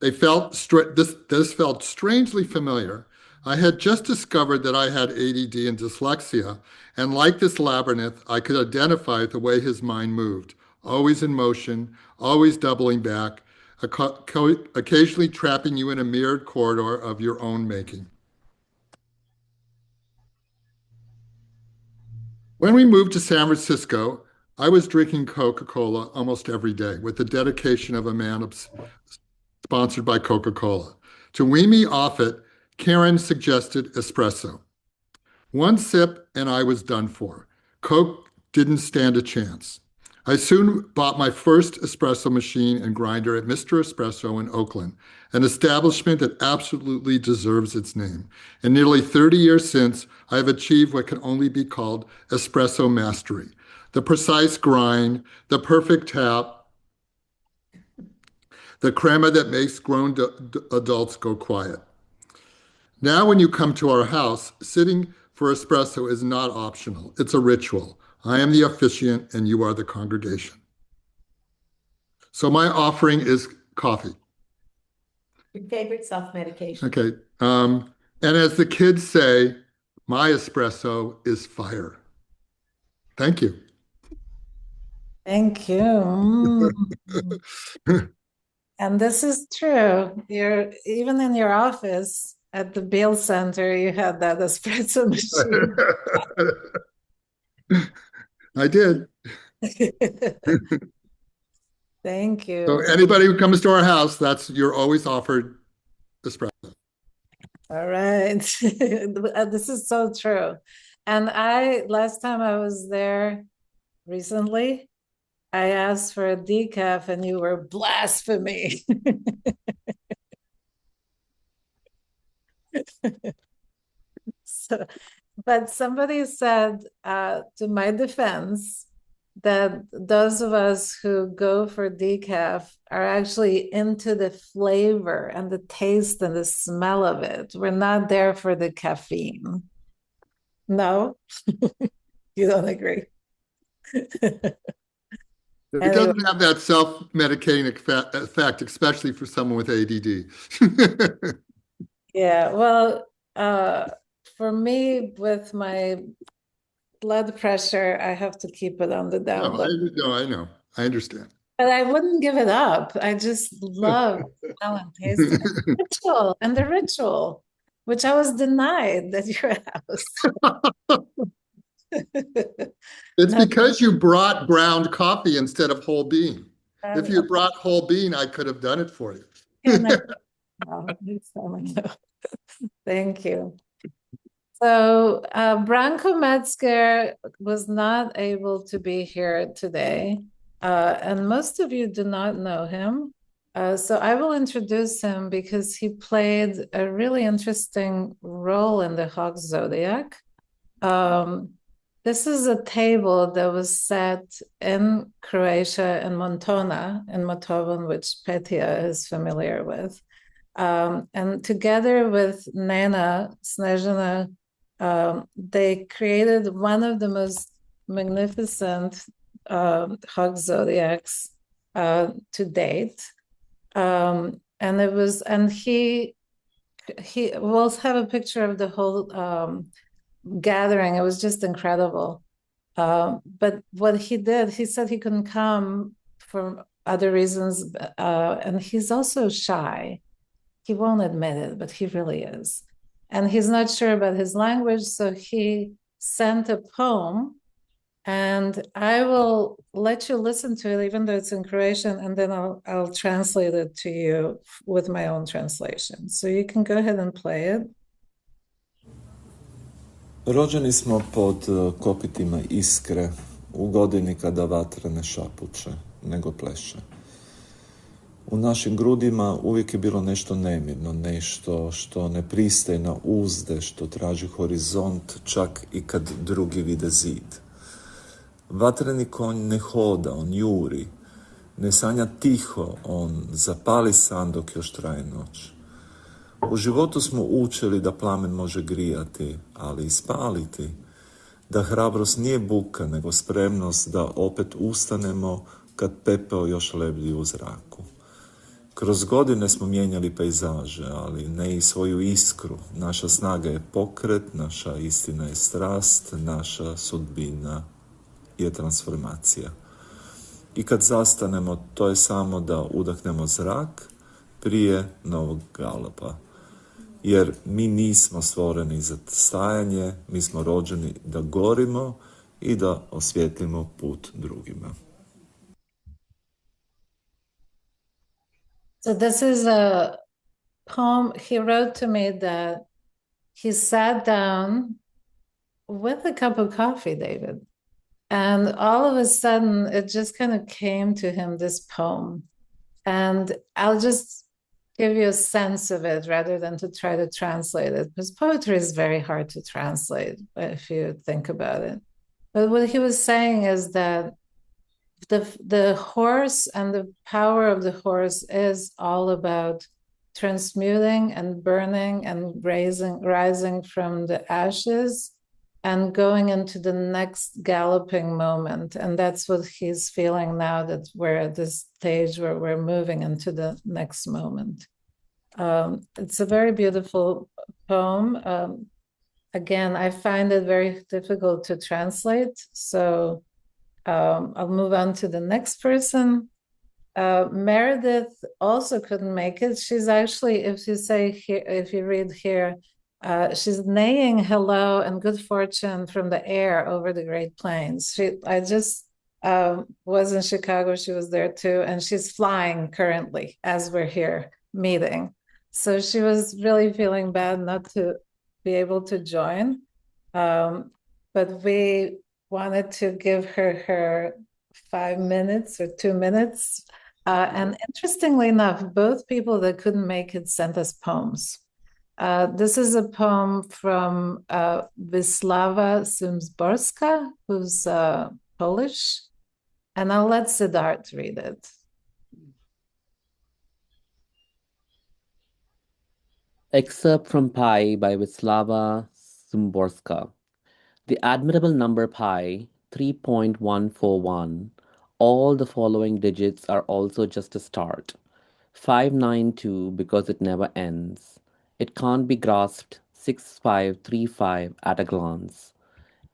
This felt strangely familiar. I had just discovered that I had ADD and dyslexia, and like this labyrinth, I could identify the way his mind moved, always in motion, always doubling back, occasionally trapping you in a mirrored corridor of your own making. When we moved to San Francisco, I was drinking Coca-Cola almost every day with the dedication of a man sponsored by Coca-Cola. To wean me off it, Karen suggested espresso. One sip and I was done for. Coke didn't stand a chance. I soon bought my first espresso machine and grinder at Mr. Espresso in Oakland, an establishment that absolutely deserves its name. And nearly 30 years since, I have achieved what can only be called espresso mastery. The precise grind, the perfect tap, the crema that makes grown adults go quiet. Now, when you come to our house, sitting for espresso is not optional. It's a ritual. I am the officiant and you are the congregation. So my offering is coffee. Your favorite self-medication. Okay. And as the kids say, my espresso is fire. Thank you. Thank you. And this is true. You're even in your office at the Beale Center, you had that espresso machine. I did. Thank you. So anybody who comes to our house, you're always offered espresso. All right. This is so true. And last time I was there recently, I asked for a decaf and you were blasphemy. But somebody said, to my defense, that those of us who go for decaf are actually into the flavor and the taste and the smell of it. We're not there for the caffeine. No, you don't agree. It doesn't have that self-medicating effect, especially for someone with ADD. Yeah, well, for me, with my blood pressure, I have to keep it on the down low. I know. I understand. But I wouldn't give it up. I just love smell and taste and the ritual, which I was denied at your house. It's because you brought ground coffee instead of whole bean. If you brought whole bean, I could have done it for you. Thank you. So Branko Metzger was not able to be here today, and most of you do not know him. So I will introduce him because he played a really interesting role in the Hawk Zodiac. This is a table that was set in Croatia in Montona, in Motovan, which Petja is familiar with. And together with Nana Snežana, they created one of the most magnificent Hawk Zodiacs to date. And he will have a picture of the whole gathering. It was just incredible. But what he did, he said he couldn't come for other reasons, and he's also shy. He won't admit it, but he really is. And he's not sure about his language, so he sent a poem, and I will let you listen to it, even though it's in Croatian, and then I'll translate it to you with my own translation. So you can go ahead and play it. Rođeni smo pod kopitima iskre, u godini kada vatra ne šapuće, nego pleše. U našim grudima uvijek je bilo nešto nemirno, nešto što ne pristaje na uzde, što traži horizont, čak i kad drugi vide zid. Vatreni konj ne hoda, on juri, ne sanja tiho, on zapali san dok još traje noć. U životu smo učili da plamen može grijati, ali i spaliti, da hrabrost nije buka, nego spremnost da opet ustanemo kad pepeo još lebdi u zraku. Kroz godine smo mijenjali pejzaže, ali ne i svoju iskru. Naša snaga je pokret, naša istina je strast, naša sudbina je transformacija. I kad zastanemo, to je samo da udahnemo zrak prije novog galopa. Jer mi nismo stvoreni za stajanje, mi smo rođeni da gorimo i da osvijetlimo put drugima. So this is a poem he wrote to me that he sat down with a cup of coffee, David, And all of a sudden, it just kind of came to him, this poem. And I'll just give you a sense of it rather than to try to translate it, because poetry is very hard to translate if you think about it. But what he was saying is that the horse and the power of the horse is all about transmuting and burning and rising from the ashes and going into the next galloping moment. And that's what he's feeling now, that we're at this stage where we're moving into the next moment. It's a very beautiful poem. Again, I find it very difficult to translate. So I'll move on to the next person. Meredith also couldn't make it. She's actually, if you say here, if you read here, she's neighing hello and good fortune from the air over the Great Plains. I just was in Chicago. She was there too, and she's flying currently as we're here meeting. So she was really feeling bad not to be able to join. But we wanted to give her 5 minutes or 2 minutes. And interestingly enough, both people that couldn't make it sent us poems. This is a poem from Wisława Szymborska, who's Polish. And I'll let Siddharth read it. Excerpt from Pi by Wisława Szymborska. The admirable number pi, 3.141, all the following digits are also just a start. 592 because it never ends. It can't be grasped 6535 at a glance.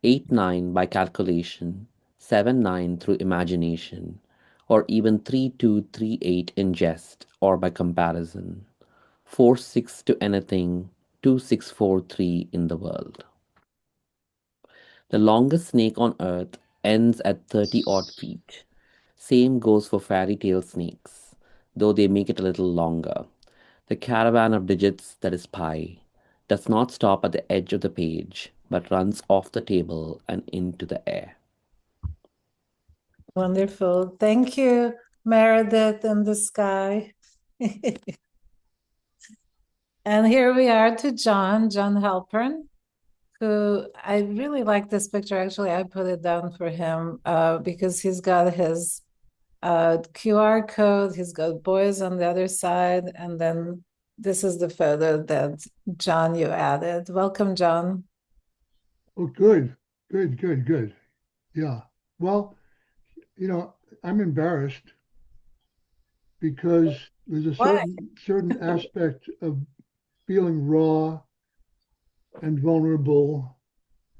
89 by calculation, 79 through imagination, or even 3238 in jest or by comparison. 46 to anything, 2643 in the world. The longest snake on earth ends at 30 odd feet. Same goes for fairy tale snakes, though they make it a little longer. The caravan of digits that is pi does not stop at the edge of the page, but runs off the table and into the air. Wonderful. Thank you, Meredith in the sky. And here we are to John Halpern, who I really like this picture. Actually, I put it down for him because he's got his QR code, he's got boys on the other side, and then this is the photo that John, you added. Welcome, John. Oh, good. Yeah. Well, I'm embarrassed because there's a Why? certain aspect of feeling raw and vulnerable,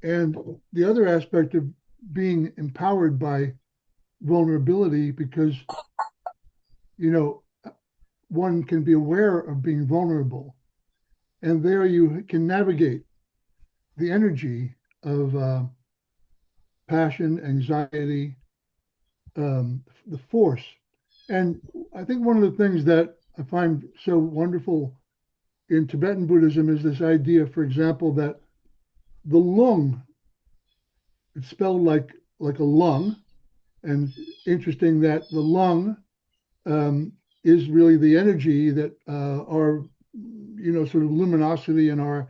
and the other aspect of being empowered by vulnerability because, one can be aware of being vulnerable, and there you can navigate the energy of passion, anxiety, the force. And I think one of the things that I find so wonderful in Tibetan Buddhism is this idea, for example, that the lung, it's spelled like a lung, and interesting that the lung is really the energy that our, sort of luminosity and our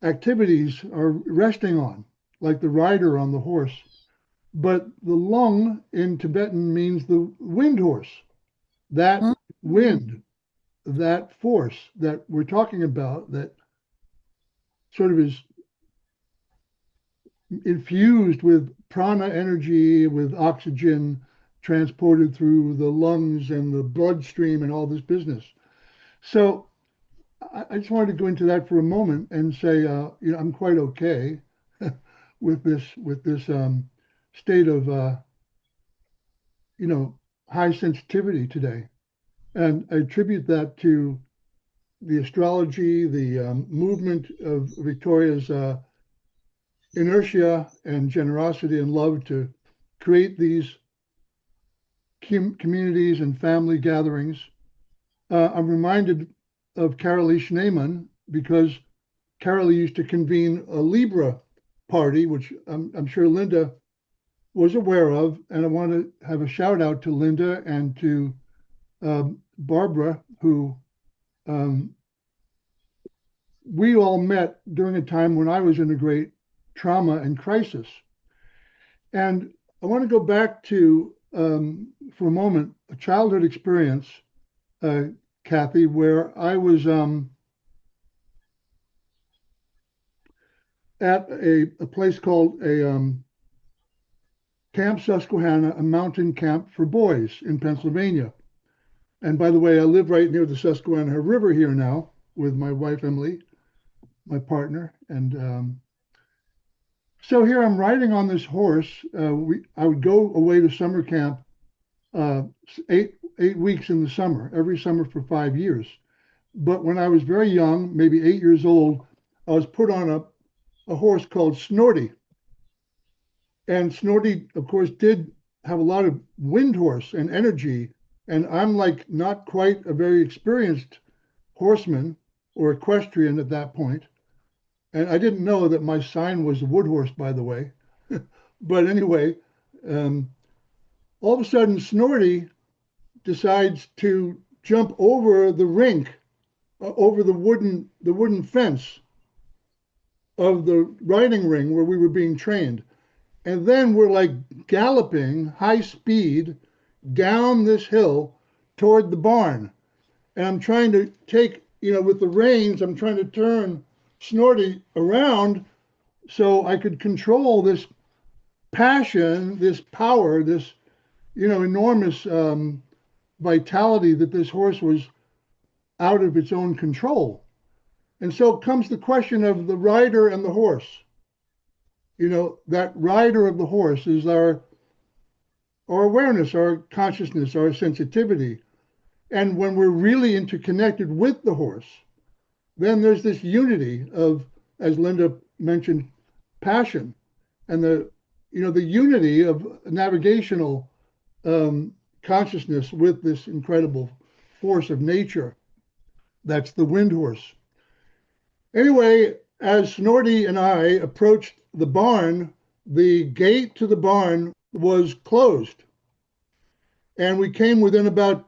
activities are resting on, like the rider on the horse. But the lung in Tibetan means the wind horse, that wind, that force that we're talking about, that sort of is infused with prana energy, with oxygen transported through the lungs and the bloodstream and all this business. So I just wanted to go into that for a moment and say, I'm quite okay with this state of, high sensitivity today. And I attribute that to the astrology, the movement of Victoria's inertia and generosity and love to create these communities and family gatherings. I'm reminded of Carolee Schneemann because Carolee used to convene a Libra party, which I'm sure Linda was aware of, and I want to have a shout out to Linda and to Barbara, who we all met during a time when I was in a great trauma and crisis. And I want to go back to, for a moment, a childhood experience, Kathy, where I was at a place called Camp Susquehanna, a mountain camp for boys in Pennsylvania. And by the way, I live right near the Susquehanna River here now with my wife, Emily, my partner. And so here I'm riding on this horse. I would go away to summer camp uh, 8 weeks in the summer, every summer for 5 years. But when I was very young, maybe 8 years old, I was put on a horse called Snorty. And Snorty, of course, did have a lot of wind horse and energy. And I'm like not quite a very experienced horseman or equestrian at that point. And I didn't know that my sign was a wood horse, by the way. But anyway, um, all of a sudden, Snorty decides to jump over the rink, over the wooden fence of the riding ring where we were being trained. And then we're like galloping high speed down this hill toward the barn. And I'm trying to take, with the reins, I'm trying to turn Snorty around so I could control this passion, this power, this, enormous vitality that this horse was out of its own control. And so comes the question of the rider and the horse. That rider of the horse is our awareness, our consciousness, our sensitivity. And when we're really interconnected with the horse, then there's this unity of, as Linda mentioned, passion, and the unity of navigational consciousness with this incredible force of nature. That's the wind horse. Anyway, as Snorty and I approached the barn, the gate to the barn was closed. And we came within about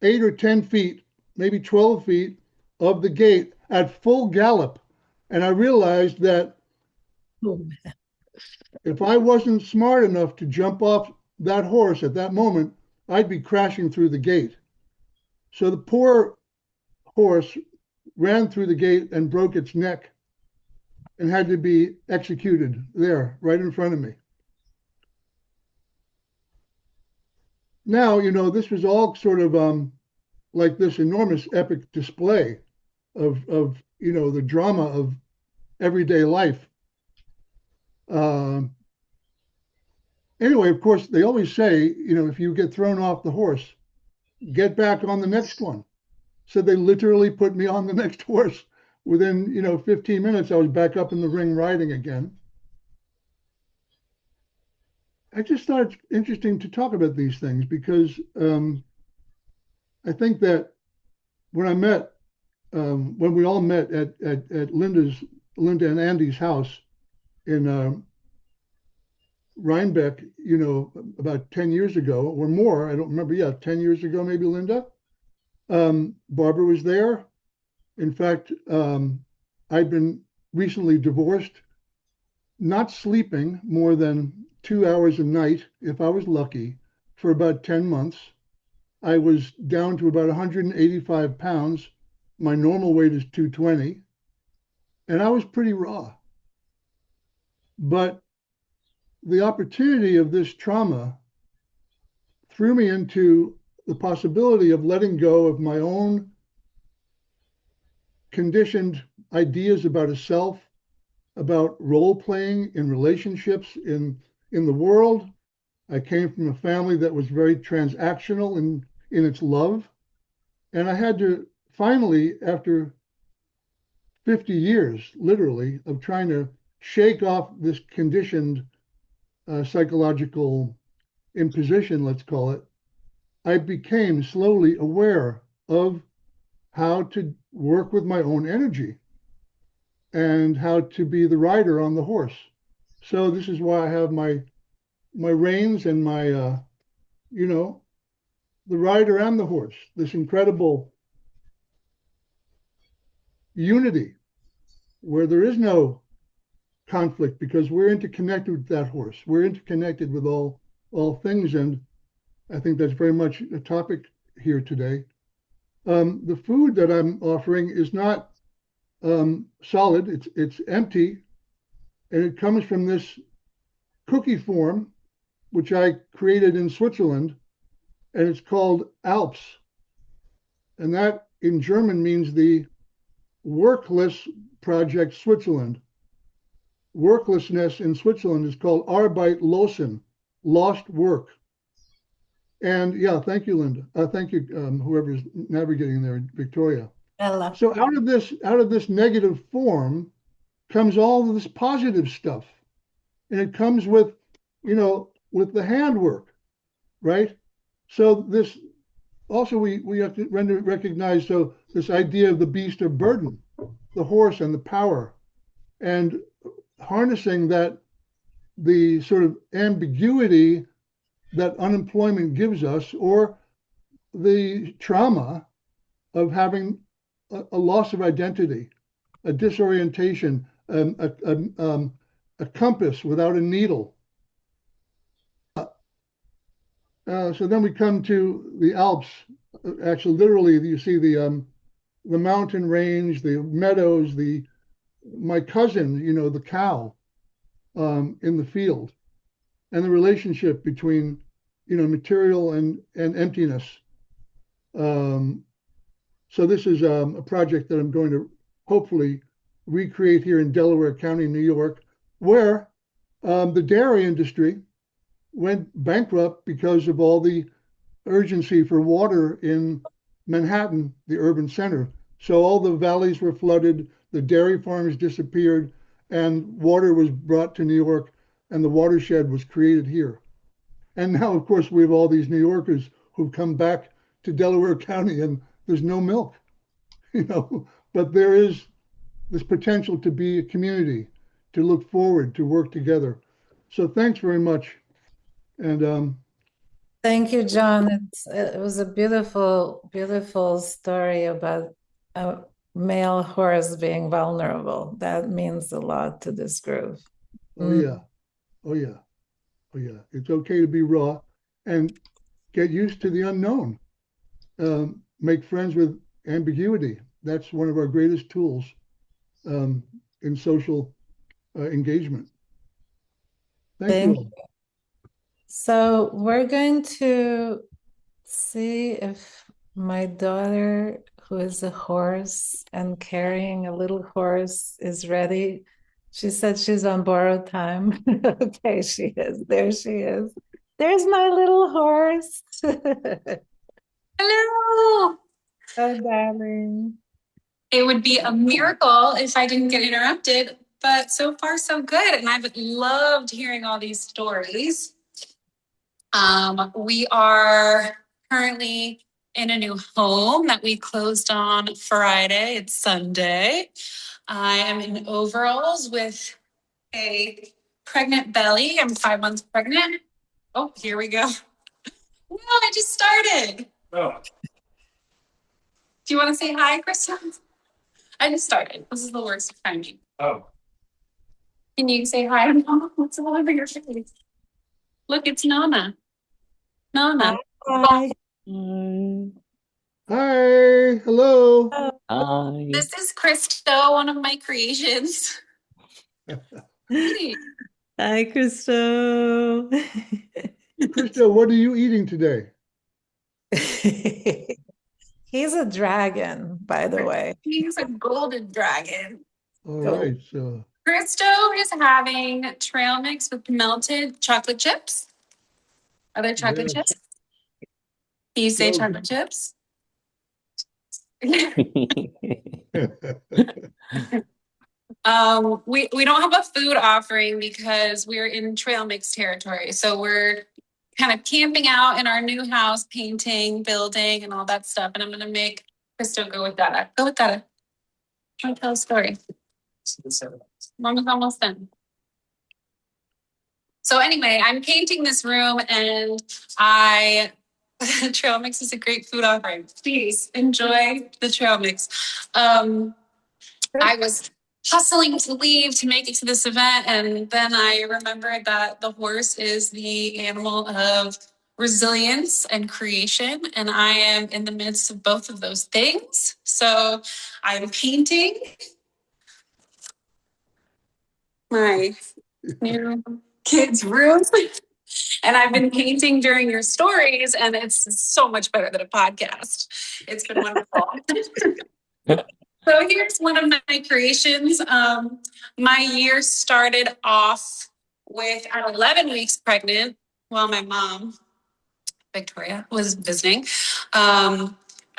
8 or 10 feet, maybe 12 feet of the gate at full gallop. And I realized that if I wasn't smart enough to jump off that horse at that moment, I'd be crashing through the gate. So the poor horse ran through the gate and broke its neck and had to be executed there, right in front of me. Now, this was all sort of like this enormous epic display of the drama of everyday life. Anyway, of course, they always say, if you get thrown off the horse, get back on the next one. So they literally put me on the next horse. Within 15 minutes, I was back up in the ring riding again. I just thought it's interesting to talk about these things because I think that when we all met at Linda and Andy's house in Rhinebeck, about 10 years ago or more, I don't remember, 10 years ago, maybe, Linda. Barbara was there. In fact, I'd been recently divorced, not sleeping more than 2 hours a night, if I was lucky, for about 10 months. I was down to about 185 pounds. My normal weight is 220. And I was pretty raw. But the opportunity of this trauma threw me into the possibility of letting go of my own conditioned ideas about a self, about role playing in relationships in the world. I came from a family that was very transactional in its love. And I had to finally, after 50 years, literally, of trying to shake off this conditioned psychological imposition, let's call it, I became slowly aware of how to work with my own energy and how to be the rider on the horse. So this is why I have my my reins and my, you know, the rider and the horse, this incredible unity where there is no conflict because we're interconnected with that horse. We're interconnected with all things, and I think that's very much a topic here today. The food that I'm offering is not solid; it's empty, and it comes from this cookie form, which I created in Switzerland, and it's called Alps, and that in German means the Workless Project Switzerland. Worklessness in Switzerland is called Arbeitlosen, lost work. And yeah, thank you, Linda. Thank you, whoever's navigating there, Victoria. Ella. So out of this negative form comes all of this positive stuff, and it comes with, with the handwork, right? So this also we have to recognize this idea of the beast of burden, the horse and the power, and harnessing the sort of ambiguity that unemployment gives us, or the trauma of having a loss of identity, a disorientation, a compass without a needle. So then we come to the Alps. Actually, literally, you see the mountain range, the meadows, my cousin, the cow in the field, and the relationship between, material and emptiness. So this is a project that I'm going to hopefully recreate here in Delaware County, New York, where the dairy industry went bankrupt because of all the urgency for water in Manhattan, the urban center. So all the valleys were flooded, the dairy farms disappeared, and water was brought to New York, and the watershed was created here. And now, of course, we have all these New Yorkers who've come back to Delaware County, and there's no milk, But there is this potential to be a community, to look forward, to work together. So thanks very much. And Thank you, John. It was a beautiful, beautiful story about a male horse being vulnerable. That means a lot to this group. oh yeah, oh yeah, oh yeah. It's okay to be raw and get used to the unknown. Make friends with ambiguity. That's one of our greatest tools in social engagement. Thank you all. So we're going to see if my daughter, who is a horse and carrying a little horse, is ready. She said she's on borrowed time. Okay, she is. There she is. There's my little horse. Hello. Oh, darling. It would be a miracle if I didn't get interrupted, but so far so good. And I've loved hearing all these stories. We are currently in a new home that we closed on Friday. It's Sunday. I am in overalls with a pregnant belly. I'm 5 months pregnant. Oh, here we go. No, I just started. Oh. Do you want to say hi, Kristen? I just started. This is the worst timing. Oh. Can you say hi, Mama? What's all over your face? Look, it's Nana. Nana. Hi. Hi, hello. Hi. This is Christo, one of my creations. Hi, Christo. Krista, what are you eating today? He's a dragon, by the way. He's a golden dragon. All right, so Christo is having trail mix with melted chocolate chips. Are there chocolate yes. chips? Can you say So chocolate chips? We don't have a food offering because we're in trail mix territory. So we're kind of camping out in our new house, painting, building, and all that stuff. And I'm gonna make Christo go with Dada. Go with Dada. Try to tell a story. Mama's almost done. So anyway, I'm painting this room and trail mix is a great food offering. Please enjoy the trail mix. I was hustling to leave to make it to this event, and then I remembered that the horse is the animal of resilience and creation, and I am in the midst of both of those things. So I'm painting my new kids' room. And I've been painting during your stories, and it's so much better than a podcast. It's been wonderful. So here's one of my creations. My year started off with at 11 weeks pregnant while my mom, Victoria, was visiting.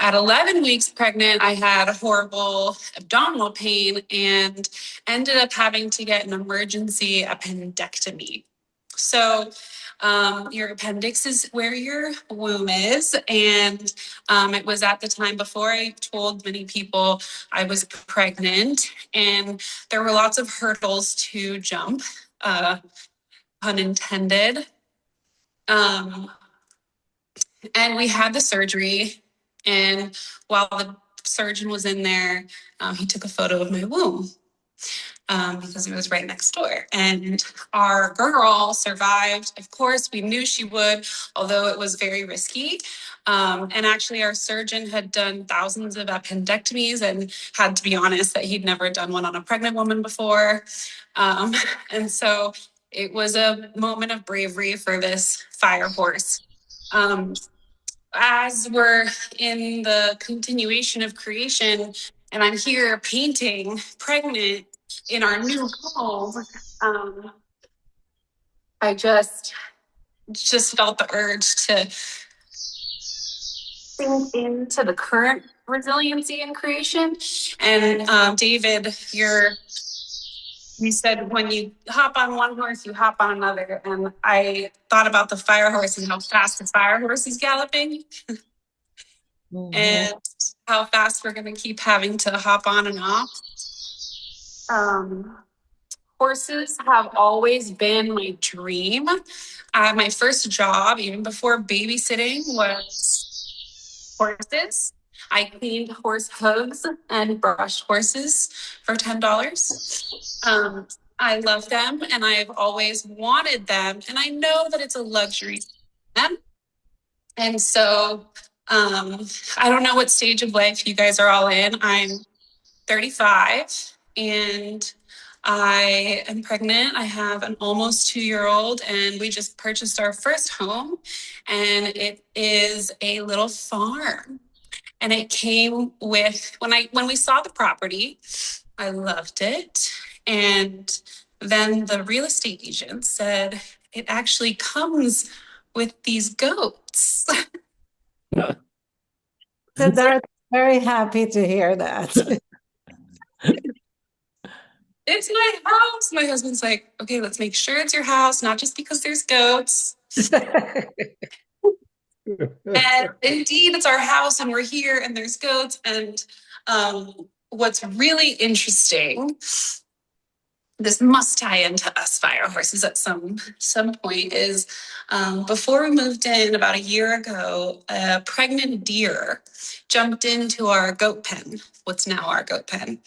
At 11 weeks pregnant, I had horrible abdominal pain and ended up having to get an emergency appendectomy. So your appendix is where your womb is. And it was at the time before I told many people I was pregnant. And there were lots of hurdles to jump, pun intended. And we had the surgery. And while the surgeon was in there, he took a photo of my womb. Because it was right next door. And our girl survived. Of course, we knew she would, although it was very risky. And actually, our surgeon had done thousands of appendectomies and had to be honest that he'd never done one on a pregnant woman before. And so it was a moment of bravery for this fire horse. As we're in the continuation of creation, and I'm here painting pregnant in our new home, I just felt the urge to sink into the current resiliency in creation. And David, you said when you hop on one horse, you hop on another. And I thought about the fire horse and how fast the fire horse is galloping. And how fast we're going to keep having to hop on and off. Horses have always been my dream. My first job, even before babysitting, was horses. I cleaned horse hooves and brushed horses for $10. I love them and I've always wanted them. And I know that it's a luxury. And so I don't know what stage of life you guys are all in. I'm 35 and I am pregnant. I have an almost 2-year-old and we just purchased our first home and it is a little farm. And it came with, when we saw the property, I loved it. And then the real estate agent said, it actually comes with these goats. So Dorothy's very happy to hear that. It's my house. My husband's like, okay, let's make sure it's your house, not just because there's goats. And indeed, it's our house and we're here and there's goats. And what's really interesting, this must tie into us fire horses at some point, is before we moved in about a year ago, a pregnant deer jumped into our goat pen, what's now our goat pen,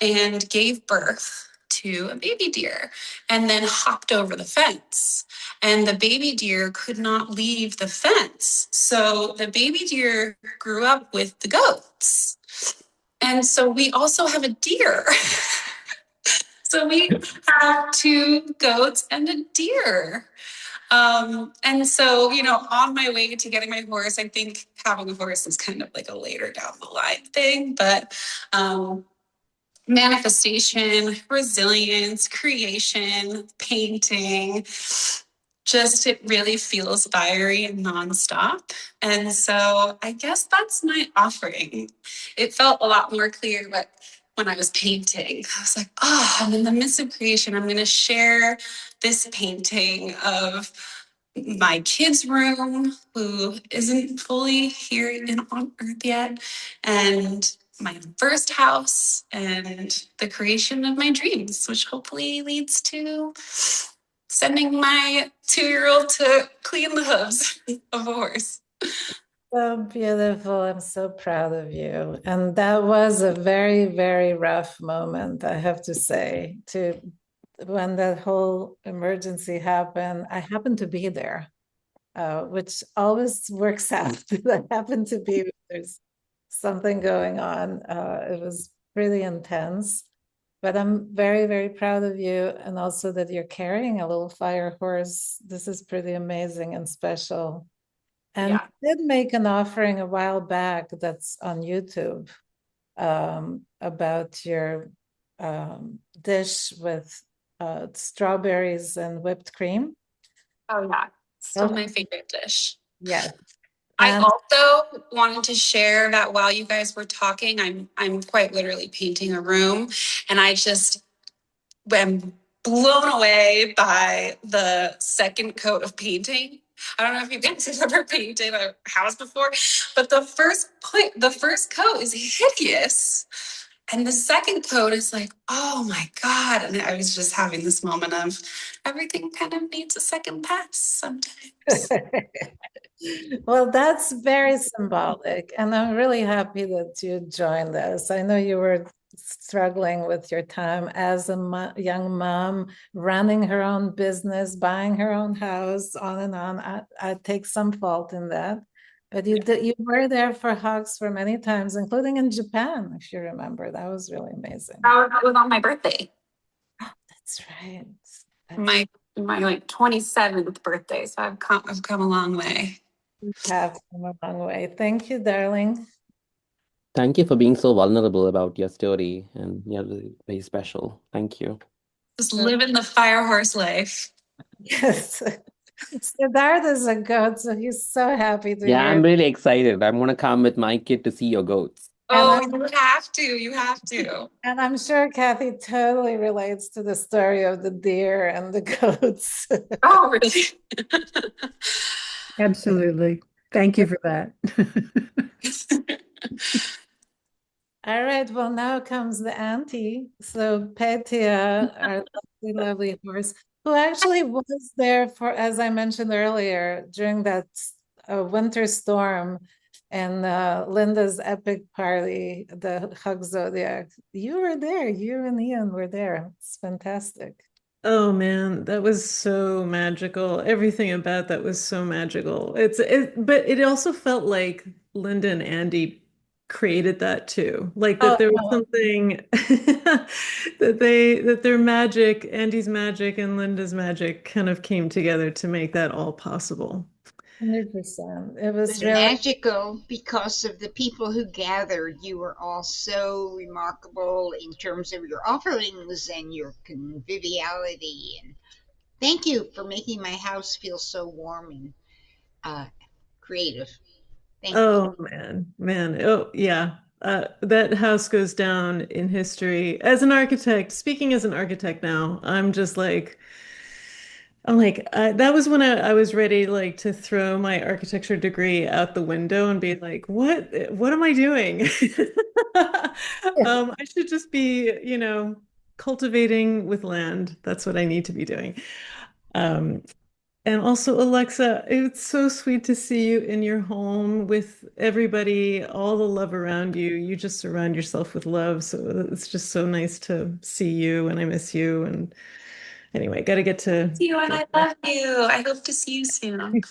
and gave birth to a baby deer and then hopped over the fence. And the baby deer could not leave the fence. So the baby deer grew up with the goats. And so we also have a deer. So we have 2 goats and a deer. And so, on my way to getting my horse, I think having a horse is kind of like a later down the line thing, but manifestation, resilience, creation, painting, just it really feels fiery and nonstop. And so I guess that's my offering. It felt a lot more clear, but when I was painting, I was like, I'm in the midst of creation. I'm going to share this painting of my kid's room, who isn't fully here on Earth yet, and my first house, and the creation of my dreams, which hopefully leads to sending my 2-year-old to clean the hooves of a horse. So beautiful. I'm so proud of you. And that was a very, very rough moment, I have to say, to when that whole emergency happened. I happened to be there, which always works out. I happened to be, there's something going on. It was pretty intense. But I'm very, very proud of you, and also that you're carrying a little fire horse. This is pretty amazing and special. And Yeah. you did make an offering a while back that's on YouTube, about your dish with strawberries and whipped cream. Oh, yeah. Still my favorite dish. Yes. I And also wanted to share that while you guys were talking, I'm quite literally painting a room, and I just am blown away by the second coat of painting. I don't know if you guys have ever painted a house before, but the first coat is hideous. And the second coat is like, oh my God. And I was just having this moment of everything kind of needs a second pass sometimes. well, that's very symbolic. And I'm really happy that you joined us. I know you were struggling with your time as a young mom, running her own business, buying her own house, on and on. I take some fault in that. But you were there for hugs for many times, including in Japan, if you remember. That was really amazing. That was on my birthday. That's right. My like 27th birthday. So I've come a long way. You have come a long way. Thank you, darling. Thank you for being so vulnerable about your story, and you're really very special. Thank you. Just living the fire horse life. Yes. Siddharth is a goat, so he's so happy to Yeah, hear. I'm really excited. I'm gonna come with my kid to see your goats. Oh, you have to. You have to. And I'm sure Kathy totally relates to the story of the deer and the goats. Oh, really? Absolutely. Thank you for that. All right, well, now comes the auntie. So Petia, our lovely, lovely horse, who actually was there for, as I mentioned earlier, during that winter storm and Linda's epic party, the Hug Zodiac. You were there. You and Ian were there. It's fantastic. Oh man, that was so magical. Everything about that was so magical. But it also felt like Linda and Andy created that too. Like that there was something that their magic, Andy's magic and Linda's magic kind of came together to make that all possible. 100%. It It was was really magical because of the people who gathered. You were all so remarkable in terms of your offerings and your conviviality. And thank you for making my house feel so warm and creative. Thank you. Oh man. Oh yeah. That house goes down in history. As an architect, speaking as an architect now, that was when I was ready like to throw my architecture degree out the window and be like, what am I doing? I should just be, cultivating with land. That's what I need to be doing. And also, Alexa, it's so sweet to see you in your home with everybody, all the love around you. You just surround yourself with love. So it's just so nice to see you, and I miss you. And anyway, got to get to See you, and I love you. I hope to see you soon.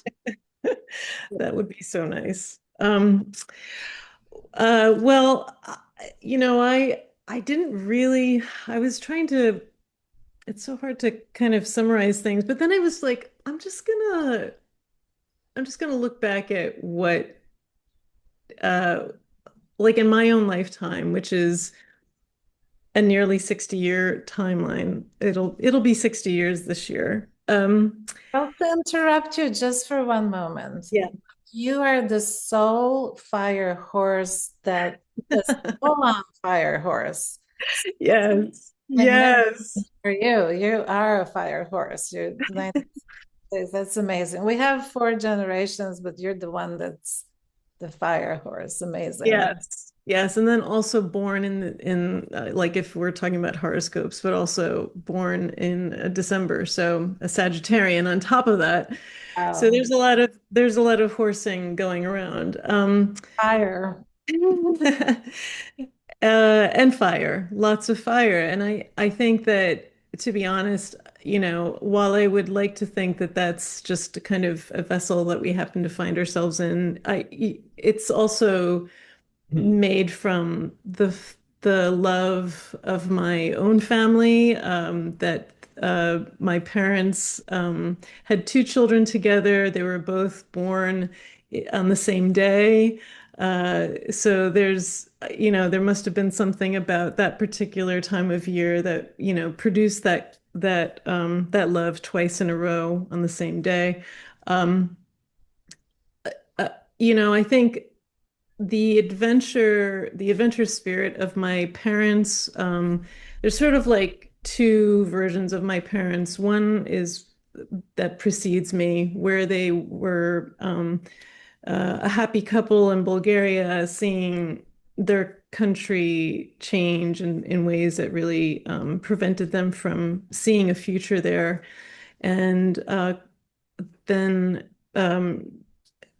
that would be so nice. Well, I didn't really, I was trying to, it's so hard to kind of summarize things, but then I was like, I'm just gonna look back at what like in my own lifetime, which is a nearly 60-year timeline. It'll be 60 years this year. I'll interrupt you just for one moment. Yeah. You are the sole fire horse that is full-on fire horse. Yes. And Yes. for you, you are a fire horse. You're that's amazing. We have 4 generations, but you're the one that's the fire horse. Amazing. Yes. Yes, and then also born in like if we're talking about horoscopes, but also born in December, so a Sagittarian on top of that. So Wow. there's a lot of horsing going around. Fire. And fire, lots of fire. And I think that, to be honest, while I would like to think that that's just a kind of a vessel that we happen to find ourselves in, it's also made from the love of my own family, that my parents had two children together. They were both born on the same day. So there must have been something about that particular time of year that, produced that love twice in a row on the same day. Um, I think the adventure spirit of my parents, there's sort of like two versions of my parents. One is that precedes me, where they were a happy couple in Bulgaria, seeing their country change in ways that really prevented them from seeing a future there. And then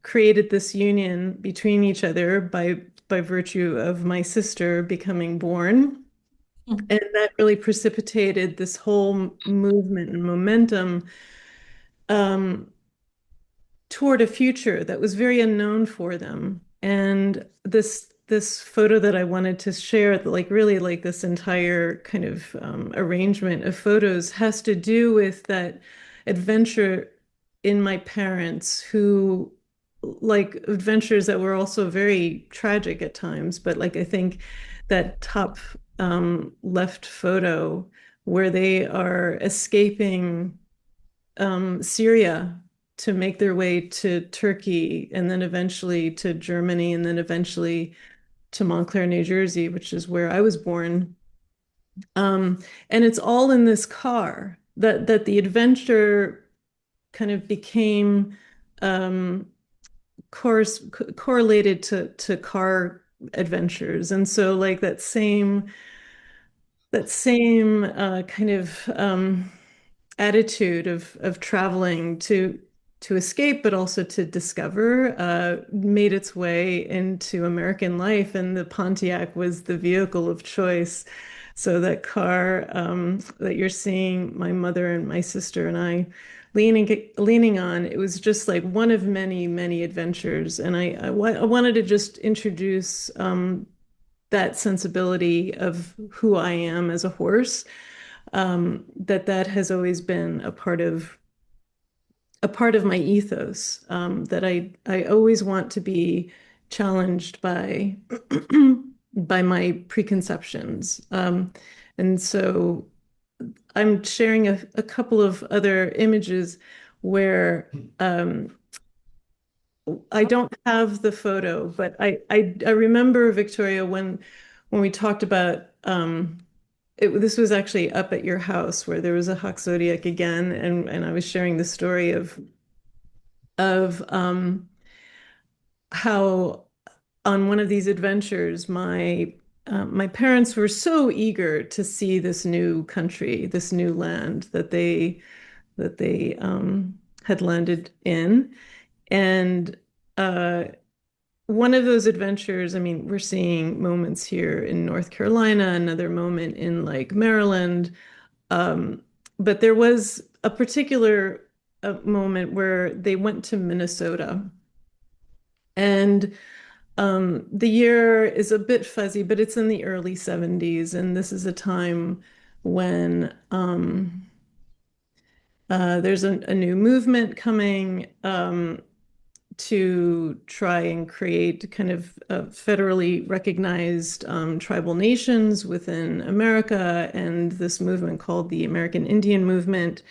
created this union between each other by virtue of my sister becoming born. And that really precipitated this whole movement and momentum, um, toward a future that was very unknown for them. And this photo that I wanted to share, like really like this entire kind of arrangement of photos, has to do with that adventure in my parents, who like adventures that were also very tragic at times. But like I think that top left photo where they are escaping Syria to make their way to Turkey, and then eventually to Germany, and then eventually to Montclair, New Jersey, which is where I was born. And it's all in this car that the adventure kind of became um, correlated to car adventures. And so like that same kind of attitude of traveling to escape, but also to discover, made its way into American life, and the Pontiac was the vehicle of choice. So that car that you're seeing my mother and my sister and I leaning on, it was just like one of many, many adventures. And I wanted to just introduce that sensibility of who I am as a horse, that has always been a part of my ethos, that I always want to be challenged by by my preconceptions. And so I'm sharing a couple of other images where I don't have the photo, but I remember, Victoria, when we talked about this was actually up at your house where there was a hawk zodiac again, and I was sharing the story of how on one of these adventures my parents were so eager to see this new country, this new land that they had landed in. And one of those adventures, I mean, we're seeing moments here in North Carolina, another moment in like Maryland. Um, but there was a particular moment where they went to Minnesota. And the year is a bit fuzzy, but it's in the early 70s. And this is a time when there's a new movement coming, to try and create kind of federally recognized tribal nations within America. And this movement, called the American Indian Movement,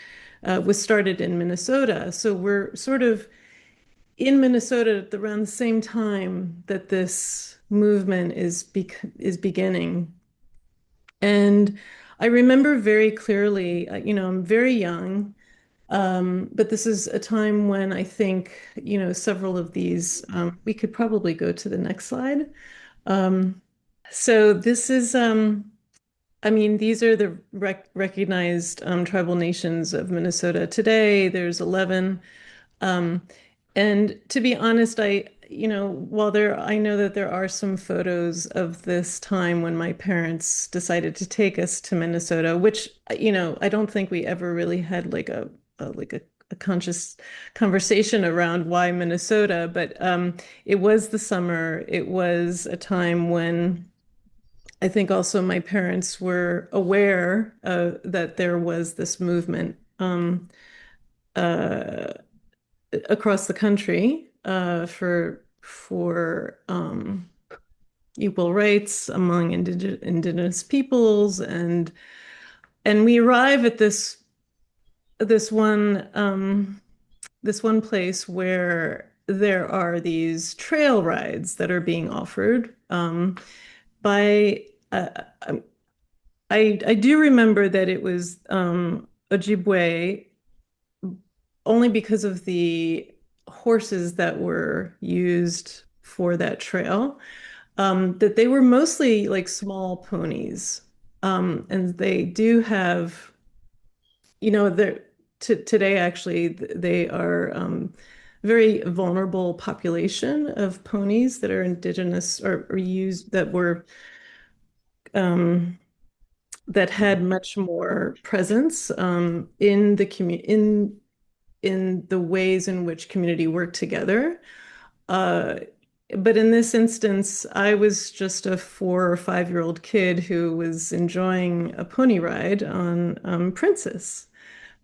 was started in Minnesota. So we're sort of in Minnesota at around the same time that this movement is beginning. And I remember very clearly, I'm very young. But this is a time when I think, several of these, we could probably go to the next slide. So this is I mean, these are the recognized tribal nations of Minnesota today. There's 11. Um, and to be honest, while I know that there are some photos of this time when my parents decided to take us to Minnesota, which, I don't think we ever really had like a conscious conversation around why Minnesota, but it was the summer. It was a time when I think also my parents were aware that there was this movement uh, across the country for equal rights among indigenous peoples, and we arrive at this one this one place where there are these trail rides that are being offered by I do remember that it was Ojibwe only because of the horses that were used for that trail, that they were mostly like small ponies. And they do have, they're today actually they are very vulnerable population of ponies that are indigenous or used um, that had much more presence in the community in the ways in which community worked together. Uh, but in this instance, I was just a 4 or 5 year old kid who was enjoying a pony ride on Princess.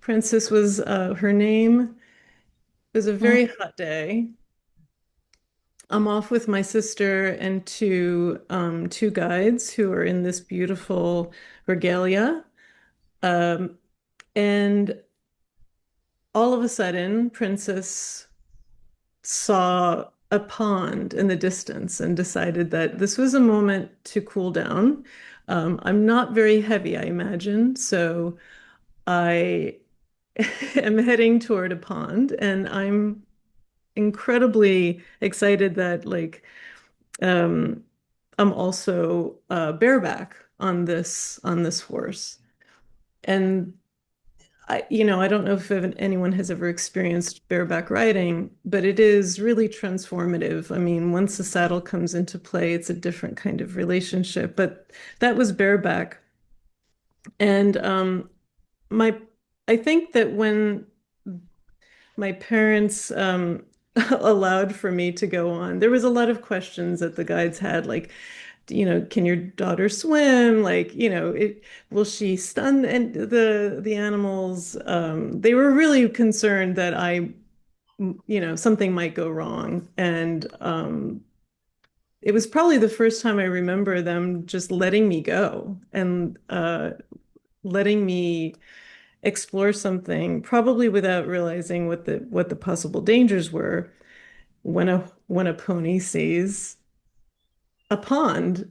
Princess was her name. It was a very hot day. I'm off with my sister and two guides who are in this beautiful regalia. Um, and all of a sudden, Princess saw a pond in the distance and decided that this was a moment to cool down. I'm not very heavy, I imagine, so I am heading toward a pond, and I'm incredibly excited that um, I'm also bareback on this horse. And I don't know if anyone has ever experienced bareback riding, but it is really transformative. I mean, once the saddle comes into play, it's a different kind of relationship. But that was bareback. And my, I think that when my parents allowed for me to go on, there was a lot of questions that the guides had, like, can your daughter swim? Like, will she stun and the animals? They were really concerned that something might go wrong. And it was probably the first time I remember them just letting me go and letting me explore something, probably without realizing what the possible dangers were when a pony sees a pond.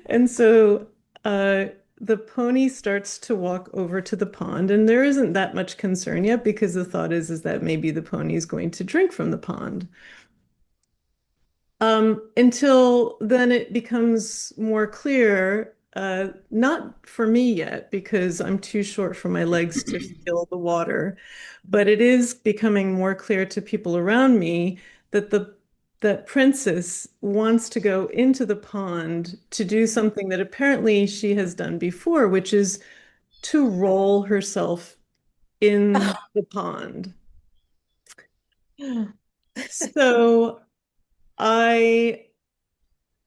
And so the pony starts to walk over to the pond, and there isn't that much concern yet because the thought is that maybe the pony is going to drink from the pond. Until then, it becomes more clear, not for me yet, because I'm too short for my legs to feel the water, but it is becoming more clear to people around me that that Princess wants to go into the pond to do something that apparently she has done before, which is to roll herself in the pond. So I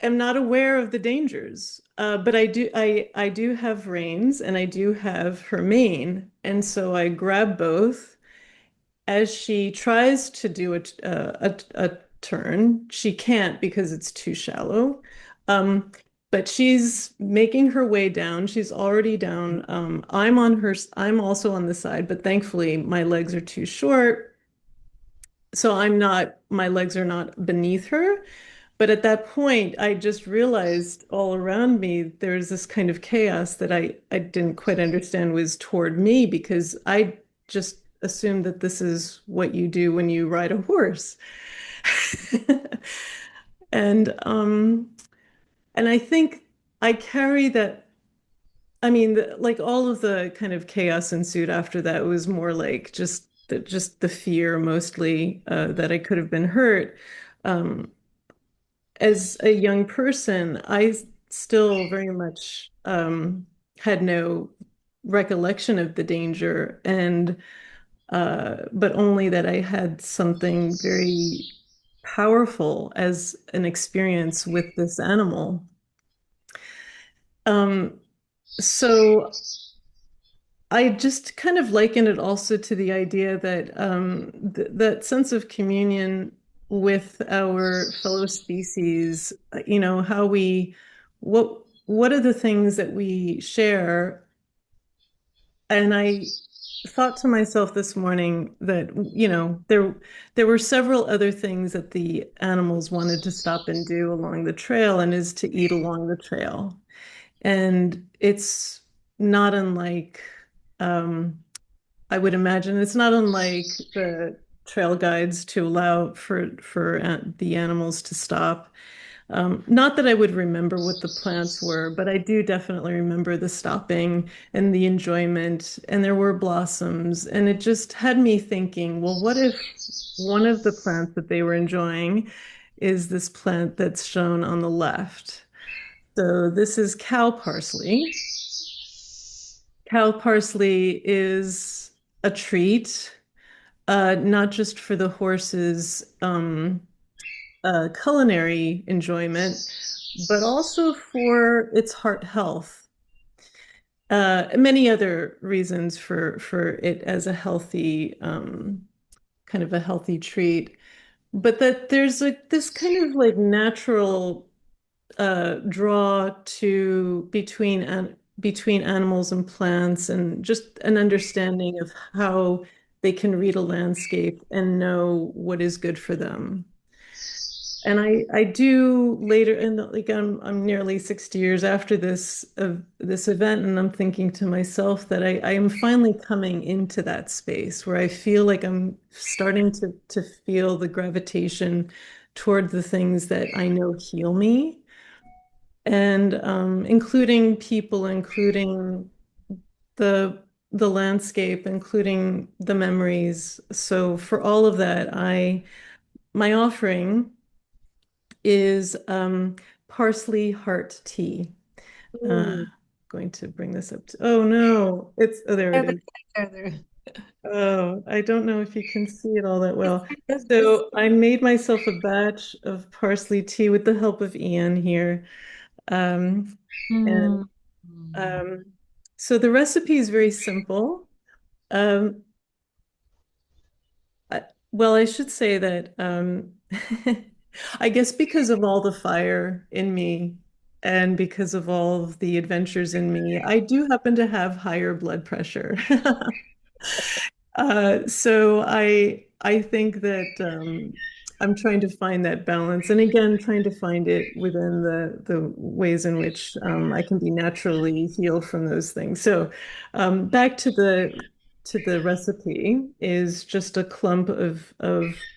am not aware of the dangers, but I do have reins and I do have her mane, and so I grab both. As she tries to do a turn, she can't because it's too shallow. Um, but she's making her way down. She's already down. I'm also on the side, but thankfully my legs are too short. So my legs are not beneath her. But at that point, I just realized all around me there's this kind of chaos that I didn't quite understand was toward me because I just assumed that this is what you do when you ride a horse. And And I think I carry that. I mean, like all of the kind of chaos ensued after that was more like just the fear mostly that I could have been hurt. Um, as a young person, I still very much had no recollection of the danger, and but only that I had something very powerful as an experience with this animal. Um, so I just kind of liken it also to the idea that that sense of communion with our fellow species, how what are the things that we share? And I thought to myself this morning that, there were several other things that the animals wanted to stop and do along the trail, and is to eat along the trail. And it's not unlike, um, I would imagine it's not unlike the trail guides to allow for the animals to stop. Not that I would remember what the plants were, but I do definitely remember the stopping and the enjoyment, and there were blossoms, and it just had me thinking, well, what if one of the plants that they were enjoying is this plant that's shown on the left? So this is cow parsley. Cow parsley is a treat, not just for the horse's culinary enjoyment, but also for its heart health. Many other reasons for it as a healthy kind of a healthy treat, but that there's this kind of like natural draw to between animals and plants, and just an understanding of how they can read a landscape and know what is good for them. And I do later, and like I'm nearly 60 years after this event, and I'm thinking to myself that I am finally coming into that space where I feel like I'm starting to feel the gravitation toward the things that I know heal me, and including people, including the landscape, including the memories. So for all of that, I my offering is parsley heart tea. Ooh. Going to bring this up to, oh no, there it is. There. Oh, I don't know if you can see it all that well. Just, So I made myself a batch of parsley tea with the help of Ian here. And mm. um, so the recipe is very simple. Um, well, I should say that I guess because of all the fire in me and because of all of the adventures in me, I do happen to have higher blood pressure. So I think that I'm trying to find that balance, and again, trying to find it within the ways in which I can be naturally healed from those things. So back to the recipe is just a clump of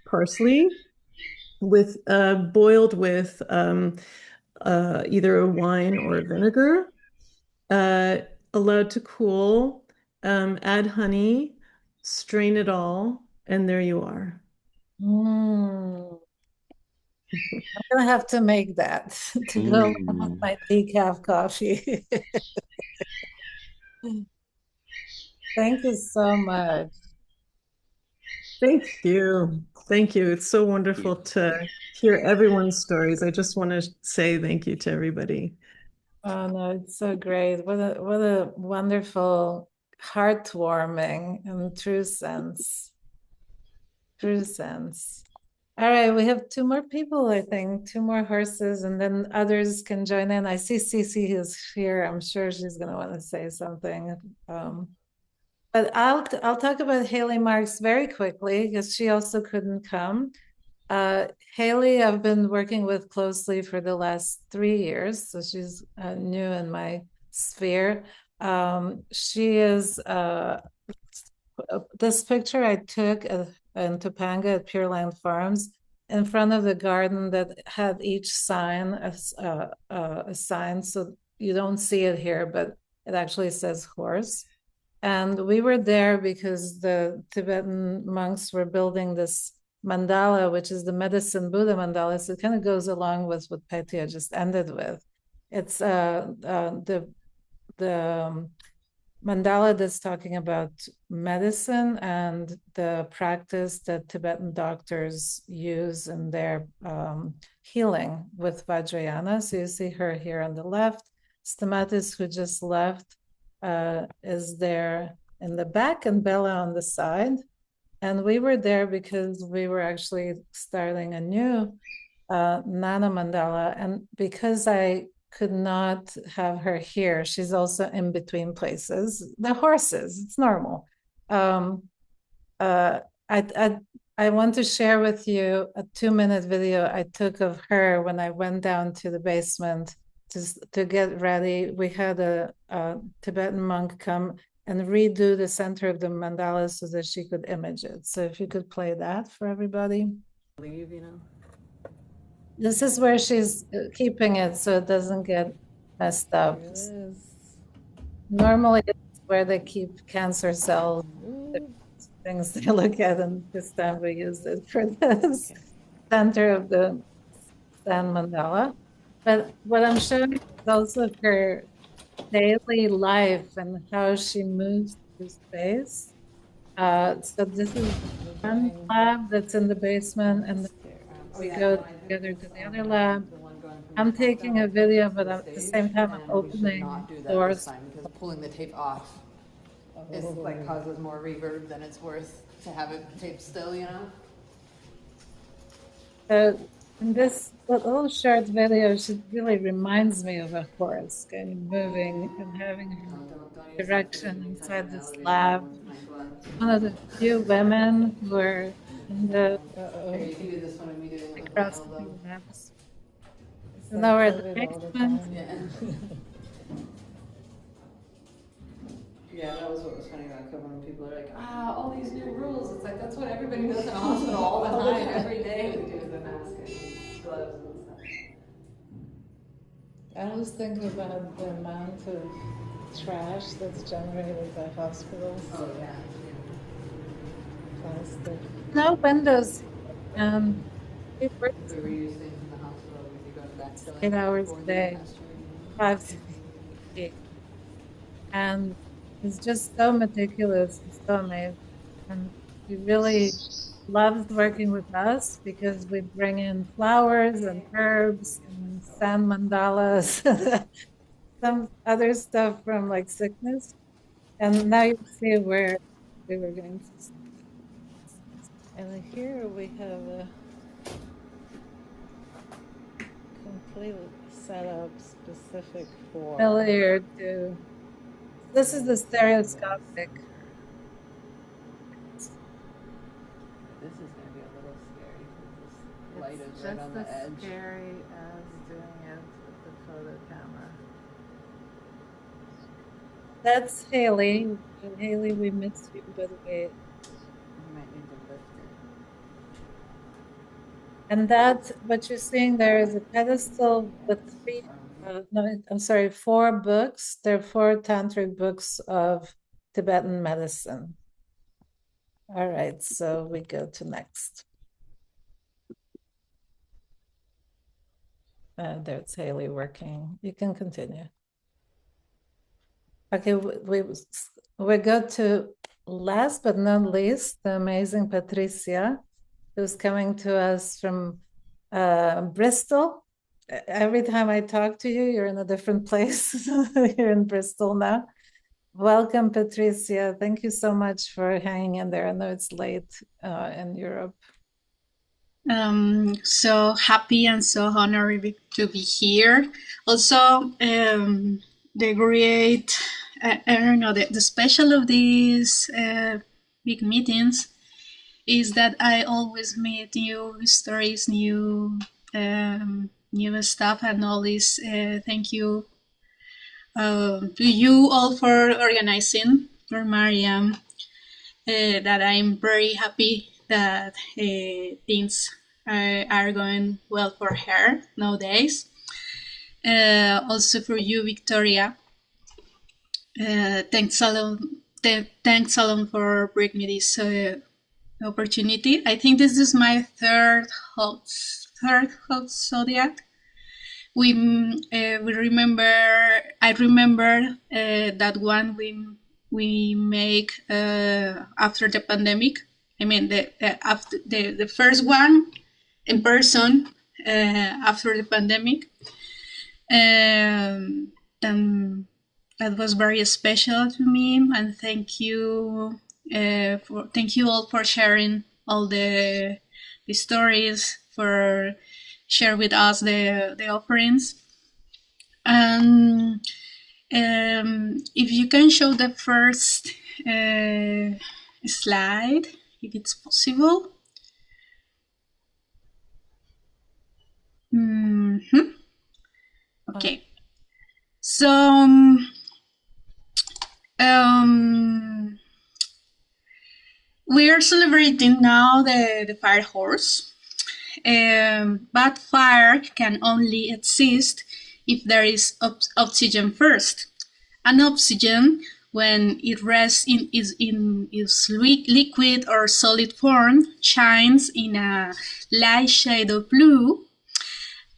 parsley with boiled with either a wine or a vinegar, uh, allowed to cool, add honey, strain it all, and there you are. Mm. I'm gonna have to make that to go along with Mm. my decaf coffee. Thank you so much. Thank you. Thank you. It's so wonderful to hear everyone's stories. I just want to say thank you to everybody. Oh no, it's so great. What a wonderful, heartwarming and true sense. True sense. All right, we have two more people, I think, two more horses, and then others can join in. I see Cece is here. I'm sure she's gonna want to say something. But I'll talk about Haley Marks very quickly because she also couldn't come. Haley, I've been working with closely for the last 3 years, so she's new in my sphere. She is this picture I took in Topanga at Pure Land Farms in front of the garden that had each sign as a sign. So you don't see it here, but it actually says horse. And we were there because the Tibetan monks were building this mandala, which is the medicine Buddha mandala. So it kind of goes along with what Petya just ended with. It's the mandala that's talking about medicine and the practice that Tibetan doctors use in their healing with Vajrayana. So you see her here on the left. Stamatis, who just left, is there in the back, and Bella on the side. And we were there because we were actually starting a new Nana Mandala. And because I could not have her here, she's also in between places. The horses, it's normal. I, I, I want to share with you a 2-minute video I took of her when I went down to the basement to get ready. We had a Tibetan monk come and redo the center of the mandala so that she could image it. So if you could play that for everybody. Leave, you know. This is where she's keeping it so it doesn't get messed up. Normally, it's where they keep cancer cells, the things they look at, and this time we used it for this center of the Stan Mandala. But what I'm showing is also her daily life and how she moves through space. So this is one lab that's in the basement, and then we go together to the other lab. I'm taking a video, but at the same time, I'm opening doors. Because pulling the tape off is like causes more reverb than it's worth to have it taped still, you know? So in this little short video, she really reminds me of a horse, kind of moving and having her direction inside this lab. One of the few women who are in the microscopy labs. So now we're at the basement. Yeah, that was what was funny about COVID when people are like, all these new rules. It's like, that's what everybody does in a hospital all the time, every day. We do the mask and gloves and stuff. I was thinking about the amount of trash that's generated by hospitals. Oh, yeah. Plastic. No windows. We work We reuse things in the hospital. We go to backfilling 8 hours a day, 5 days a week. And it's just so meticulous and so amazing. And he really loves working with us because we bring in flowers and herbs and sand mandalas, some other stuff from like sickness. And now you see where we were going to. And here we have a complete setup specific for failure to. This is the stereoscopic. This is going to be a little scary because this light is It's right just on the as edge. scary as doing it with the photo camera. That's Haley. Haley, we miss you, by the way. You might need to lift it. And that, what you're seeing there is a pedestal with three, no, I'm sorry, 4 books. There are 4 tantric books of Tibetan medicine. All right, so we go to next. There's Haley working. You can continue. Okay, we go to last but not least, the amazing Patricia, who's coming to us from Bristol. Every time I talk to you, you're in a different place. You're in Bristol now. Welcome, Patricia. Thank you so much for hanging in there. I know it's late in Europe. So happy and so honored to be here. Also, the great, I don't know, the special of these big meetings is that I always meet new stories, new stuff, and all this. Thank you to you all for organizing, for Mariam. That I'm very happy that things are going well for her nowadays. Also for you, Victoria. Thanks a lot for bringing me this opportunity. I think this is my third hot zodiac. We remember. I remember that one we make after the pandemic. I mean after the first one in person after the pandemic. Then that was very special to me, and thank you all for sharing all the stories, for share with us the offerings. And if you can show the first slide, if it's possible. Okay. So we are celebrating now the fire horse. But fire can only exist if there is oxygen first. And oxygen, when it rests in its liquid or solid form, shines in a light shade of blue,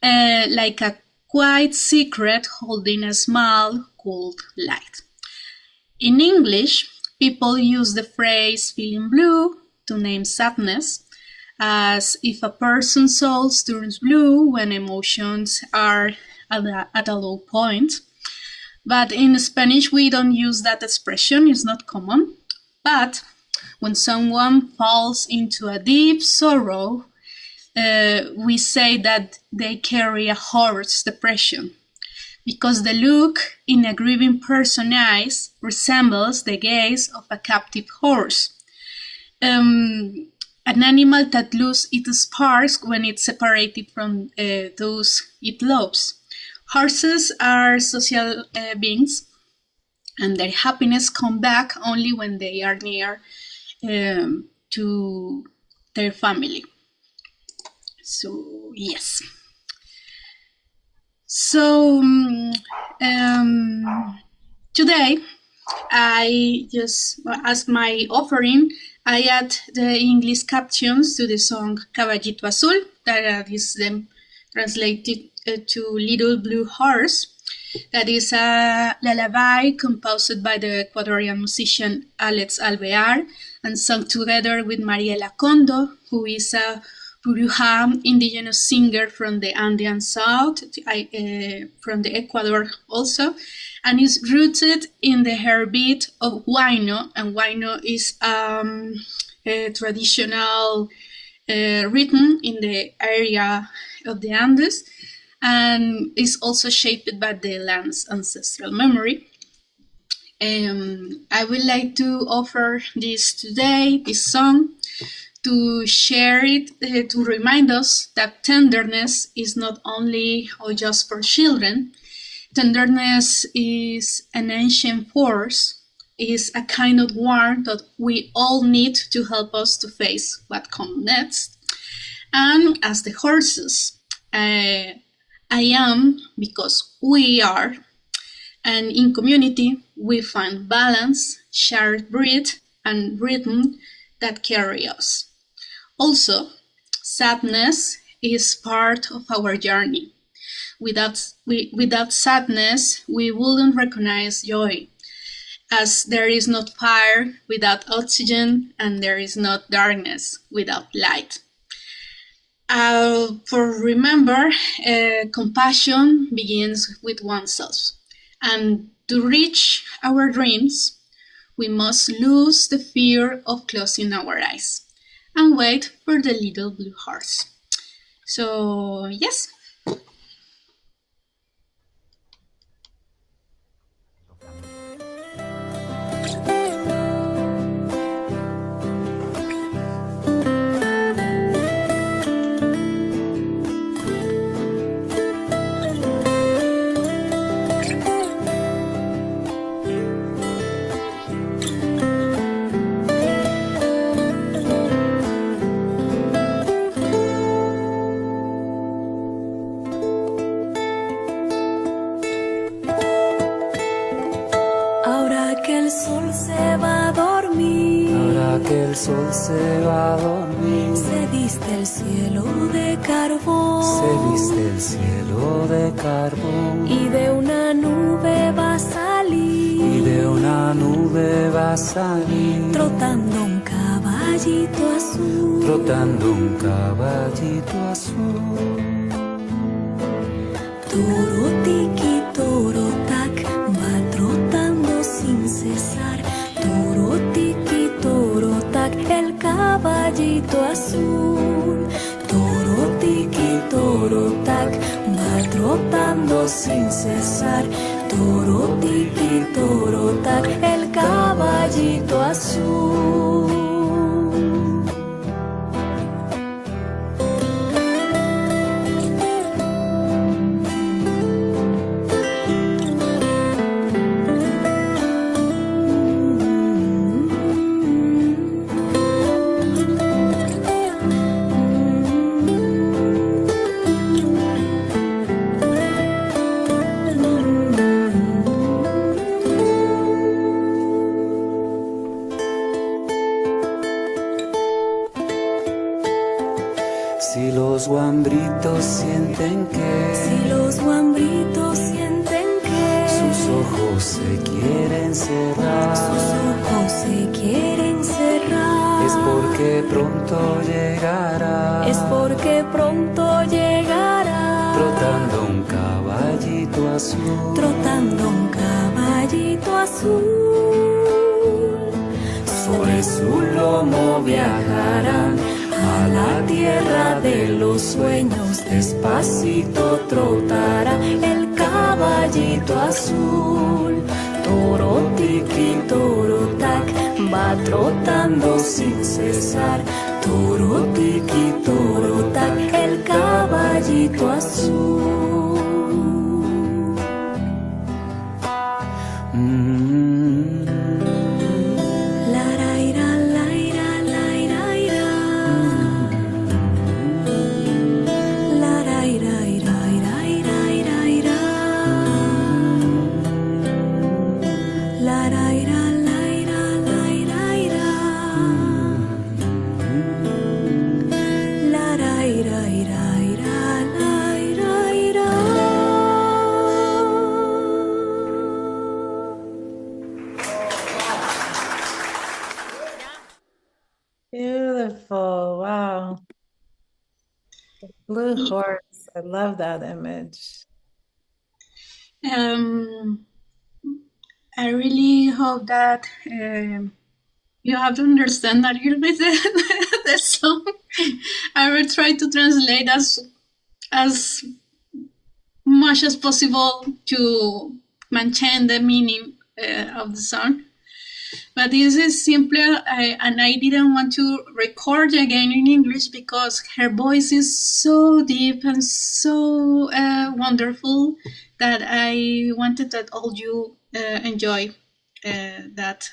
like a quiet secret holding a small, cold light. In English, people use the phrase feeling blue to name sadness, as if a person's soul turns blue when emotions are at a low point. But in Spanish, we don't use that expression, it's not common. But when someone falls into a deep sorrow, we say that they carry a horse depression, because the look in a grieving person's eyes resembles the gaze of a captive horse. An animal that loses its sparks when it's separated from those it loves. Horses are social beings, and their happiness comes back only when they are near to their family. So, yes. So, today, I just, as my offering, I add the English captions to the song Caballito Azul, that is then translated to Little Blue Horse. That is a lullaby composed by the Ecuadorian musician Alex Alvear and sung together with Mariela Condo, who is a Puruja indigenous singer from the Andean South, from the Ecuador also, and is rooted in the heartbeat of huayno, and huayno is a traditional rhythm in the area of the Andes, and is also shaped by the land's ancestral memory. I would like to offer this today, this song, to share it, to remind us that tenderness is not only or just for children. Tenderness is an ancient force, is a kind of warmth that we all need to help us to face what comes next. And as the horses, I am because we are, and in community we find balance, shared breath, and rhythm that carry us. Also, sadness is part of our journey. Without sadness, we wouldn't recognize joy, as there is not fire without oxygen, and there is not darkness without light. For remember, compassion begins with oneself, and to reach our dreams, we must lose the fear of closing our eyes and wait for the little blue horse. So, yes. sol se va a dormir. Se viste el cielo de carbón. Se viste el cielo de carbón. Y de una nube va a salir. Y de una nube va a salir. Trotando un caballito azul. Trotando un caballito azul. Toro tiki, toro tac, va trotando sin cesar. Toro tiki, toro tac, el caballito azul. Toro tiki, toro tac, va trotando sin cesar. Toro tiki, toro tac, el caballito azul. Si los guambritos sienten que, si los guambritos sienten que sus ojos se quieren cerrar, sus ojos se quieren cerrar, es porque pronto llegará, es porque pronto llegará, trotando un caballito azul, trotando un caballito azul. Sobre su lomo viajarán a la tierra de los sueños, despacito trotará el caballito azul. Toro tiki, toro tac, va trotando sin cesar. Toro tiki, toro tac, el caballito azul. Beautiful. Wow. Blue horse. I love that image. I really hope that you have to understand a little bit the song. I will try to translate as much as possible to maintain the meaning of the song. But this is simply, and I didn't want to record again in English because her voice is so deep and so wonderful that I wanted that all you enjoy that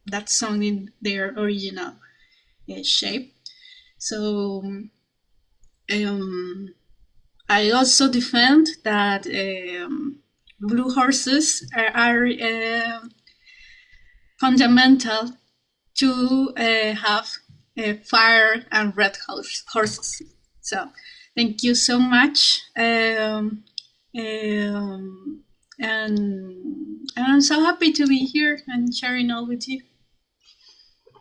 that song in their original shape. So I also defend that blue horses are fundamental to have fire and red horses. So thank you so much. And I'm so happy to be here and sharing all with you.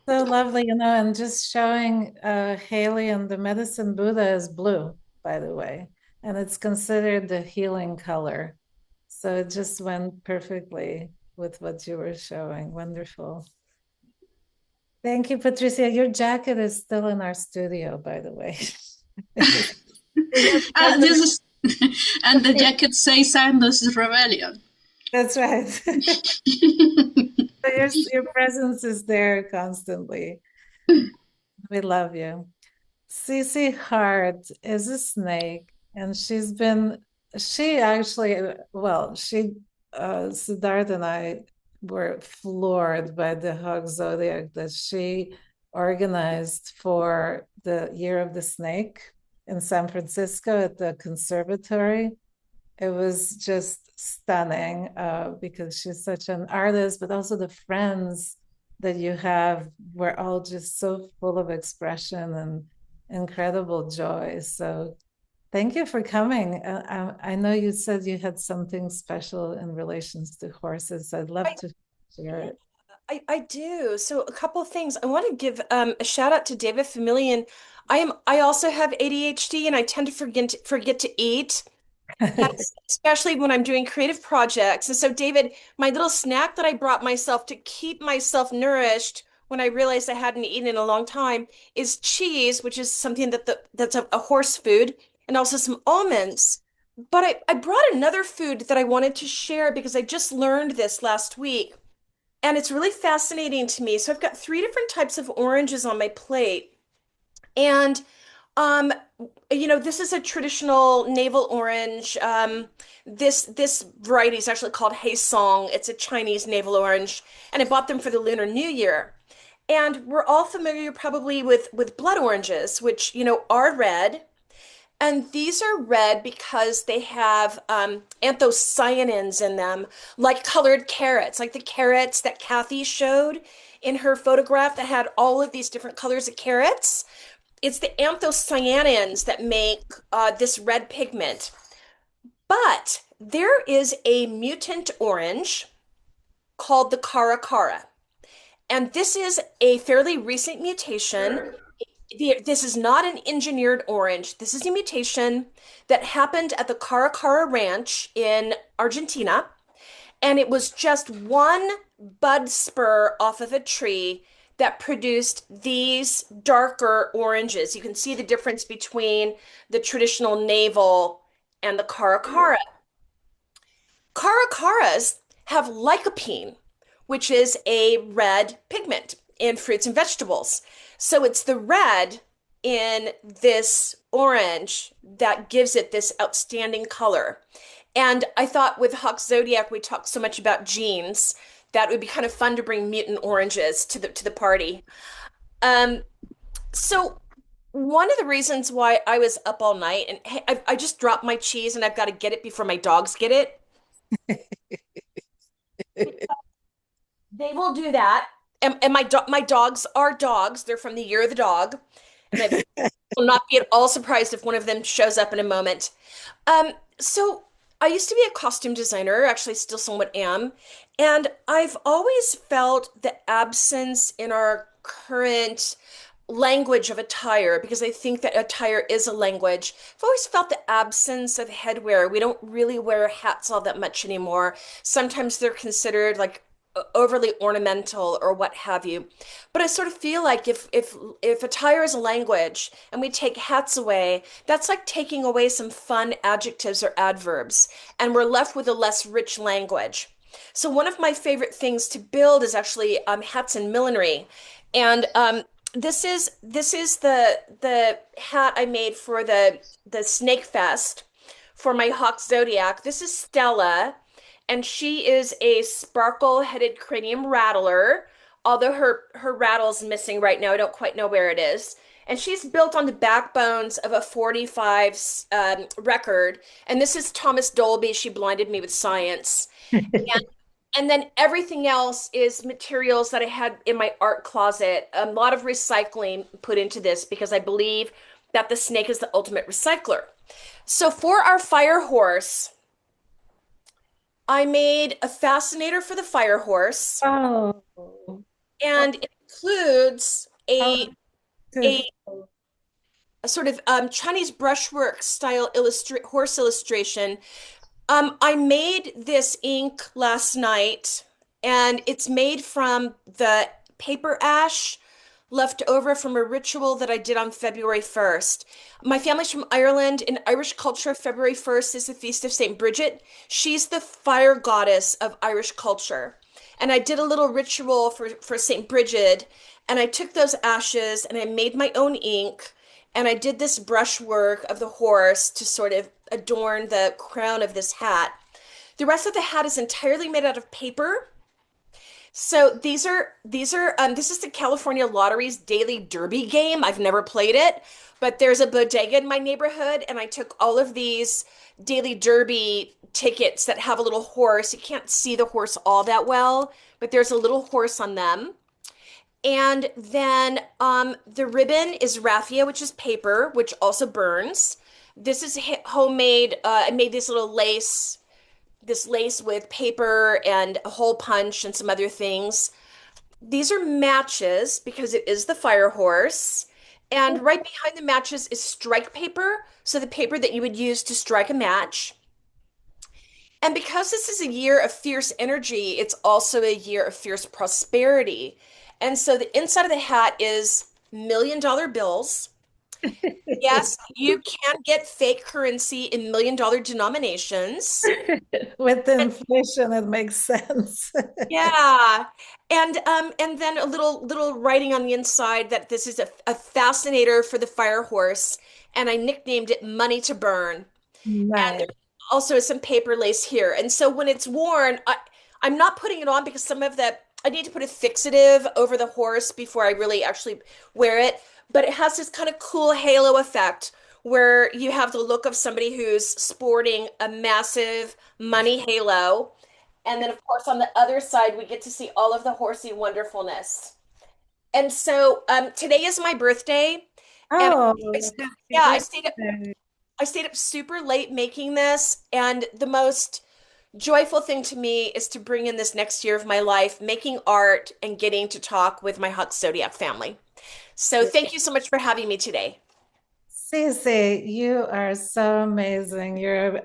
So lovely, and just showing Haley and the medicine Buddha is blue, by the way, and it's considered the healing color. So it just went perfectly with what you were showing. Wonderful. Thank you, Patricia. Your jacket is still in our studio, by the way. And the jacket says Sandoz Rebellion. That's right. Your presence is there constantly. We love you. Cece Hart is a snake, and Siddharth and I were floored by the hog zodiac that she organized for the Year of the Snake in San Francisco at the conservatory. It was just stunning because she's such an artist, but also the friends that you have were all just so full of expression and incredible joy. So thank you for coming. I know you said you had something special in relations to horses. I'd love to share it. I do. So a couple of things. I want to give a shout out to David Familian. I also have ADHD and I tend to forget to eat. That's especially when I'm doing creative projects. And so, David, my little snack that I brought myself to keep myself nourished when I realized I hadn't eaten in a long time is cheese, which is something that's a horse food, and also some almonds. But I brought another food that I wanted to share because I just learned this last week. And it's really fascinating to me. So I've got three different types of oranges on my plate. And um, this is a traditional navel orange. This variety is actually called Song. It's a Chinese navel orange, and I bought them for the Lunar New Year. And we're all familiar probably with blood oranges, which are red. And these are red because they have anthocyanins in them, like colored carrots, like the carrots that Kathy showed in her photograph that had all of these different colors of carrots. It's the anthocyanins that make this red pigment. But there is a mutant orange called the Cara Cara. And this is a fairly recent mutation. This is not an engineered orange. This is a mutation that happened at the Cara Cara Ranch in Argentina. And it was just one bud spur off of a tree that produced these darker oranges. You can see the difference between the traditional navel and the Cara Cara. Cara Caras have lycopene, which is a red pigment in fruits and vegetables. So it's the red in this orange that gives it this outstanding color. And I thought with Hawk Zodiac, we talked so much about genes that it would be kind of fun to bring mutant oranges to the party. Um, so one of the reasons why I was up all night, and hey, I just dropped my cheese and I've got to get it before my dogs get it. They will do that. And my dogs are dogs. They're from the year of the dog. And I will not be at all surprised if one of them shows up in a moment. So I used to be a costume designer, actually still somewhat am, and I've always felt the absence in our current language of attire because I think that attire is a language. I've always felt the absence of headwear. We don't really wear hats all that much anymore. Sometimes they're considered like overly ornamental or what have you. But I sort of feel like if attire is a language and we take hats away, that's like taking away some fun adjectives or adverbs, and we're left with a less rich language. So one of my favorite things to build is actually hats and millinery, and this is the hat I made for the Snake Fest for my Hawk Zodiac. This is Stella, and she is a sparkle-headed cranium rattler. Although her rattle's missing right now, I don't quite know where it is. And she's built on the backbones of a 45 record. And this is Thomas Dolby. She blinded me with science. And then everything else is materials that I had in my art closet. A lot of recycling put into this because I believe that the snake is the ultimate recycler. So for our fire horse, I made a fascinator for the fire horse. Oh, And it includes oh, a, a sort of Chinese brushwork style horse illustration. I made this ink last night, and it's made from the paper ash left over from a ritual that I did on February 1st. My family's from Ireland. In Irish culture, February 1st is the feast of St. Bridget. She's the fire goddess of Irish culture. And I did a little ritual for St. Bridget, and I took those ashes and I made my own ink, and I did this brushwork of the horse to sort of adorn the crown of this hat. The rest of the hat is entirely made out of paper. So this is the California Lottery's Daily Derby game. I've never played it, but there's a bodega in my neighborhood, and I took all of these Daily Derby tickets that have a little horse. You can't see the horse all that well, but there's a little horse on them. And then the ribbon is raffia, which is paper, which also burns. This is homemade. I made this lace with paper and a hole punch and some other things. These are matches because it is the fire horse. And right behind the matches is strike paper. So the paper that you would use to strike a match. And because this is a year of fierce energy, it's also a year of fierce prosperity. And so the inside of the hat is $1 million bills. Yes, you can get fake currency in $1 million denominations. With the inflation, it makes sense. Yeah. And then a little writing on the inside that this is a fascinator for the fire horse, and I nicknamed it Money to Burn. And Nice. there also is some paper lace here. And so when it's worn, I'm not putting it on because some of the I need to put a fixative over the horse before I really actually wear it. But it has this kind of cool halo effect where you have the look of somebody who's sporting a massive money halo. And then, of course, on the other side, we get to see all of the horsey wonderfulness. And so today is my birthday. And Oh, yeah, happy birthday. I stayed up super late making this, and the most joyful thing to me is to bring in this next year of my life, making art and getting to talk with my Hot Zodiac family. So thank you so much for having me today. Cece, you are so amazing. You're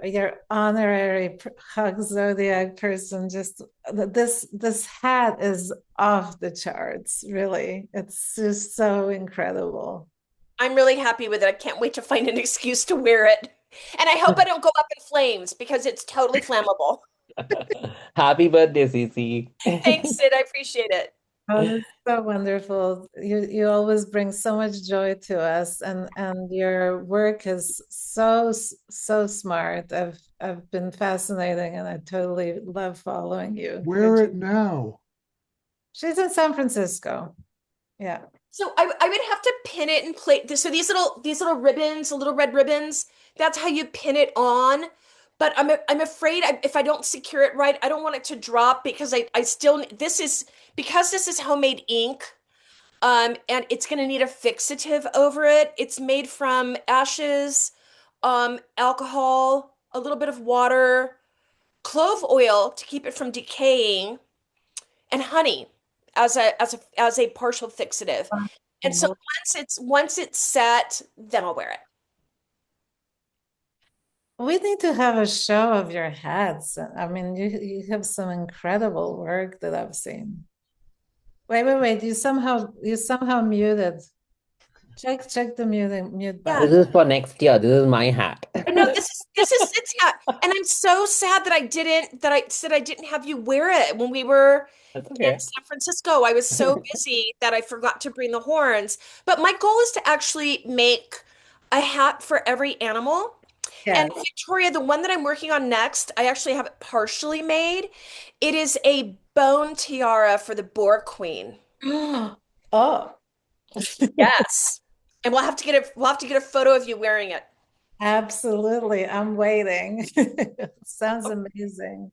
honorary Hug Zodiac person. Just this hat is off the charts, really. It's just so incredible. I'm really happy with it. I can't wait to find an excuse to wear it. And I hope I don't go up in flames because it's totally flammable. Happy birthday, Cece. Thanks, Sid. I appreciate it. Oh, that's so wonderful. You always bring so much joy to us, and your work is so smart. I've been fascinating, and I totally love following you. Wear it now. She's in San Francisco. Yeah. So I would have to pin it and plate this. So these little ribbons, the little red ribbons, that's how you pin it on. But I'm afraid if I don't secure it right, I don't want it to drop because I still because this is homemade ink, and it's gonna need a fixative over it. It's made from ashes, alcohol, a little bit of water, clove oil to keep it from decaying, and honey as a partial fixative. And so once it's set, then I'll wear it. We need to have a show of your hats. I mean, you have some incredible work that I've seen. Wait. You somehow muted. Check the mute button. This is for next year. This is my hat. No, this is Sid's hat, and I'm so sad that I said I didn't have you wear it when we were That's in okay. San Francisco. I was so busy that I forgot to bring the horns. But my goal is to actually make a hat for every animal. And Yes. Victoria, the one that I'm working on next, I actually have it partially made. It is a bone tiara for the boar queen. Oh, Yes. And we'll have to get a photo of you wearing it. absolutely. I'm waiting. Sounds amazing.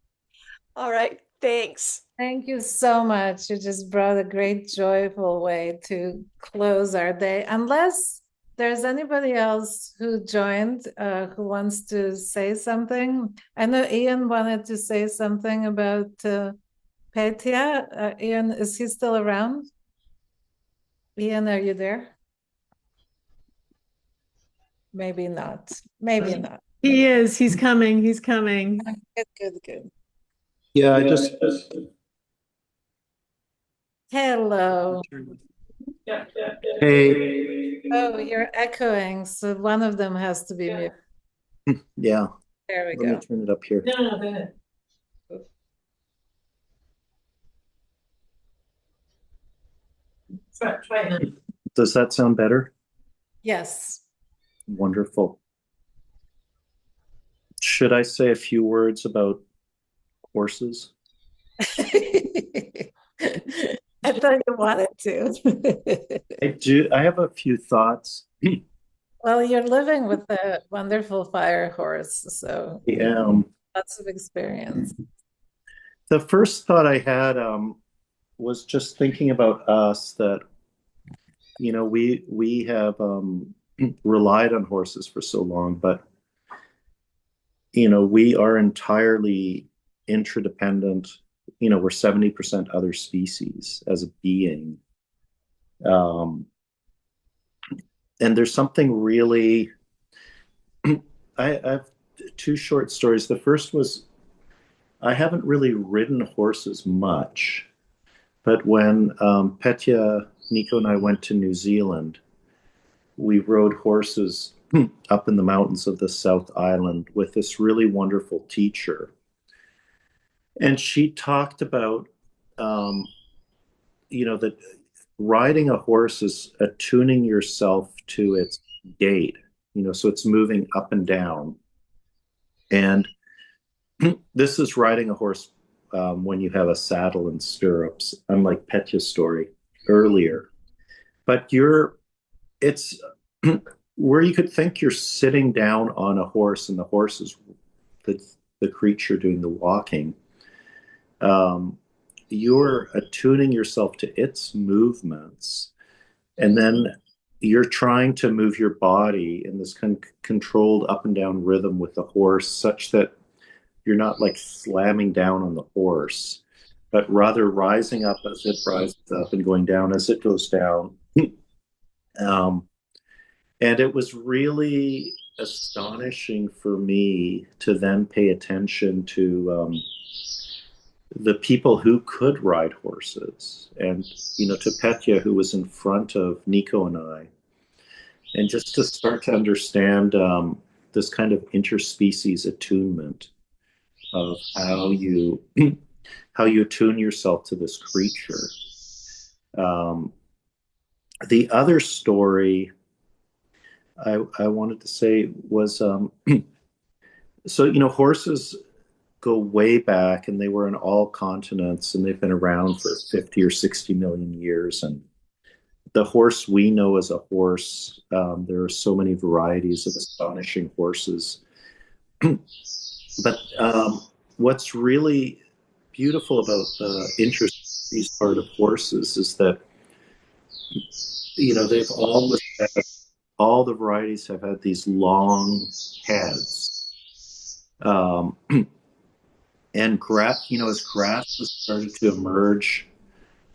All right. Thanks. Thank you so much. You just brought a great, joyful way to close our day. Unless there's anybody else who joined who wants to say something. I know Ian wanted to say something about Petya. Ian, is he still around? Ian, are you there? Maybe not. Maybe not. He is. He's coming. He's coming. Good. Yeah, I just Hello. hey, Oh, you're echoing, so one of them has to be muted. yeah. There we Let me go. turn it up here. No, go ahead. Try it now. Does that sound better? Yes. Wonderful. Should I say a few words about horses? I thought you wanted to. I do. I have a few thoughts. Well, you're living with a wonderful fire horse, so Yeah. lots of experience. The first thought I had was just thinking about us that, we have relied on horses for so long, but we are entirely interdependent. We're 70% other species as a being. And there's something really, I have two short stories. The first was, I haven't really ridden horses much, but when Petya, Nico, and I went to New Zealand, we rode horses up in the mountains of the South Island with this really wonderful teacher. And she talked about, that riding a horse is attuning yourself to its gait, so it's moving up and down. And this is riding a horse when you have a saddle and stirrups, unlike Petya's story earlier. But it's where you could think you're sitting down on a horse and the horse is the creature doing the walking. You're attuning yourself to its movements, and then you're trying to move your body in this controlled up and down rhythm with the horse, such that you're not like slamming down on the horse, but rather rising up as it rises up and going down as it goes down. And it was really astonishing for me to then pay attention to the people who could ride horses, and to Petya, who was in front of Nico and I, and just to start to understand this kind of interspecies attunement of how you attune yourself to this creature. The other story I wanted to say was so horses go way back, and they were in all continents, and they've been around for 50 or 60 million years. And the horse we know as a horse, there are so many varieties of astonishing horses. But what's really beautiful about the interspecies part of horses is that they've always had, all the varieties have had these long heads. And as grass has started to emerge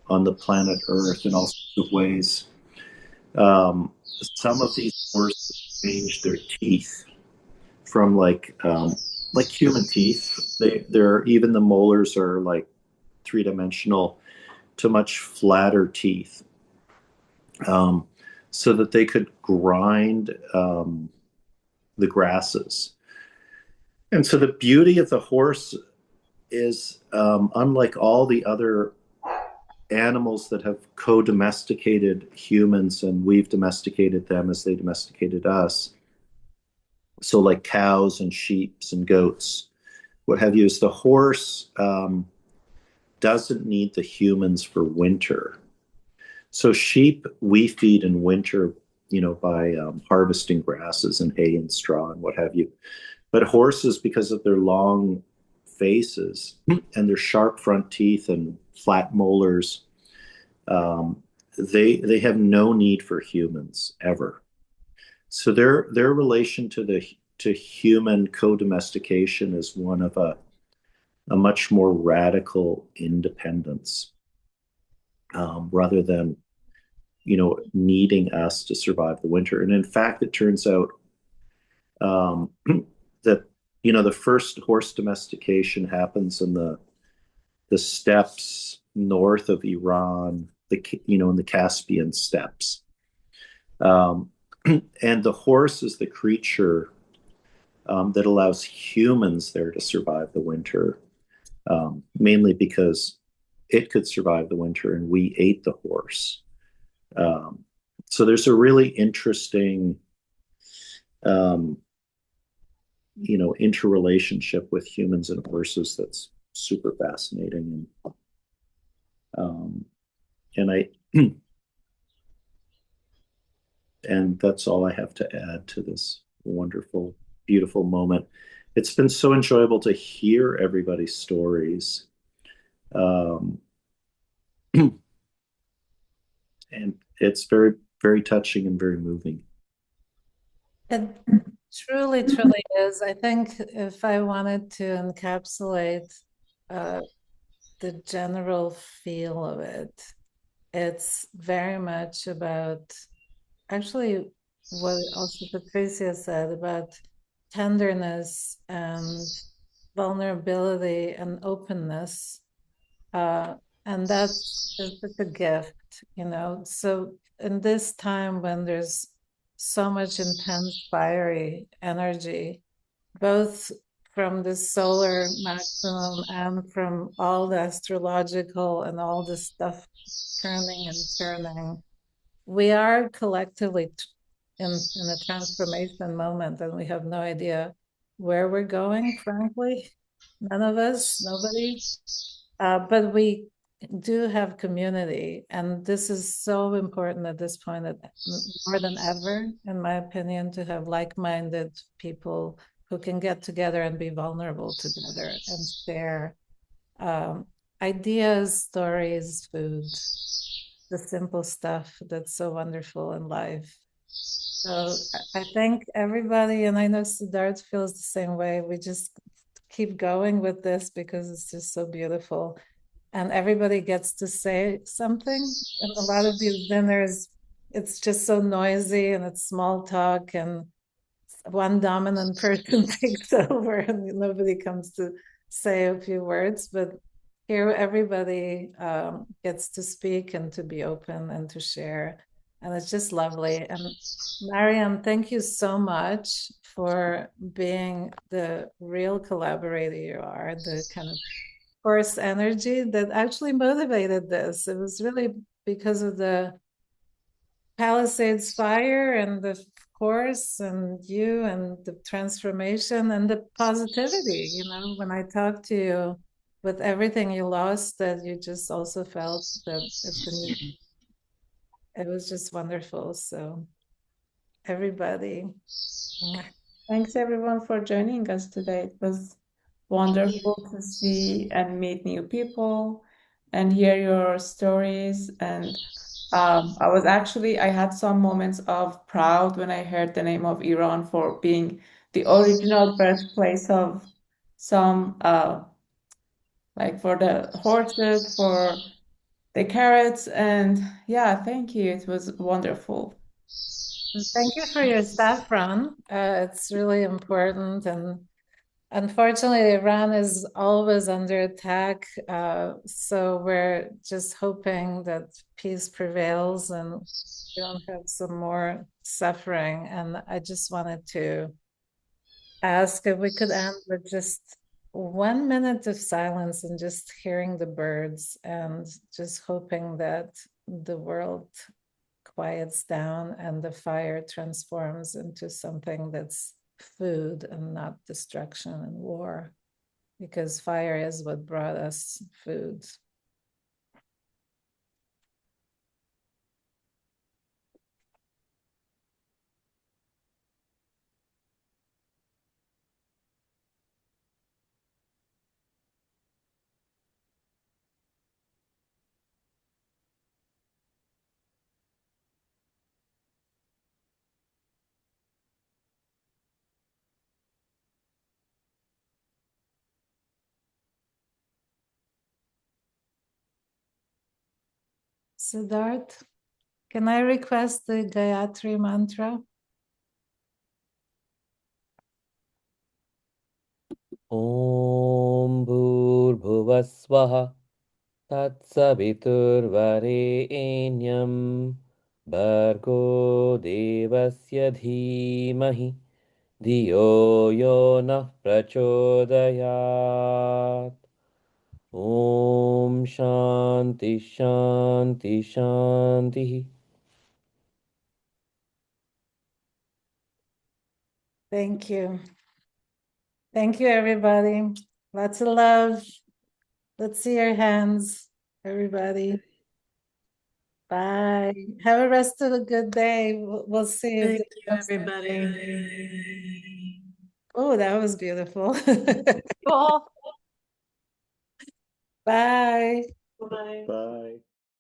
on the planet Earth in all sorts of ways, some of these horses changed their teeth from like human teeth. They're even the molars are like three-dimensional to much flatter teeth, so that they could grind the grasses. And so the beauty of the horse is, unlike all the other animals that have co-domesticated humans and we've domesticated them as they domesticated us, so like cows and sheep and goats, what have you, is the horse doesn't need the humans for winter. So sheep we feed in winter, by harvesting grasses and hay and straw and what have you. But horses, because of their long faces and their sharp front teeth and flat molars, they have no need for humans ever. So their relation to human co-domestication is one of a much more radical independence, rather than needing us to survive the winter. And in fact, it turns out that the first horse domestication happens in the steppes north of Iran, in the Caspian steppes. And the horse is the creature that allows humans there to survive the winter, mainly because it could survive the winter and we ate the horse. So there's a really interesting interrelationship with humans and horses that's super fascinating. And I and that's all I have to add to this wonderful, beautiful moment. It's been so enjoyable to hear everybody's stories. And it's very, very touching and very moving. It truly, truly is. I think if I wanted to encapsulate the general feel of it, it's very much about actually what also Patricia said about tenderness and vulnerability and openness. And that's such a gift, you know. So in this time when there's so much intense fiery energy, both from the solar maximum and from all the astrological and all the stuff turning and turning, we are collectively in a transformation moment, and we have no idea where we're going, frankly. None of us, nobody. But we do have community, and this is so important at this point, that more than ever, in my opinion, to have like-minded people who can get together and be vulnerable together and share ideas, stories, food, the simple stuff that's so wonderful in life. So I think everybody, and I know Siddharth feels the same way, we just keep going with this because it's just so beautiful. And everybody gets to say something. And a lot of these dinners, it's just so noisy and it's small talk, and one dominant person takes over and nobody comes to say a few words. But here everybody gets to speak and to be open and to share. And it's just lovely. And Mariam, thank you so much for being the real collaborator you are, the kind of force energy that actually motivated this. It was really because of the Palisades fire and the course and you and the transformation and the positivity. You know, when I talked to you with everything you lost, that you just also felt that it's a new, it was just wonderful. So everybody. Thanks everyone for joining us today. It was wonderful to see and meet new people and hear your stories. And I had some moments of proud when I heard the name of Iran for being the original birthplace of some, like for the horses, for the carrots. And yeah, thank you. It was wonderful. Thank you for your saffron. It's really important. And unfortunately, Iran is always under attack. So we're just hoping that peace prevails and we don't have some more suffering. And I just wanted to ask if we could end with just 1 minute of silence and just hearing the birds and just hoping that the world quiets down and the fire transforms into something that's food and not destruction and war, because fire is what brought us food. Siddharth, can I request the Gayatri mantra? ॐ भूर्भुवस्वः तत्सवितुर्वरेण्यं भर्गो देवस्य धीमहि धियो यो नः प्रचोदयात् ॐ शान्ति शान्ति शान्तिः Thank you. Thank you, everybody. Lots of love. Let's see your hands, everybody. Bye. Have a rest of a good day. We'll see you. Thank you, everybody. Oh, that was beautiful. Cool. Bye. Bye. Bye.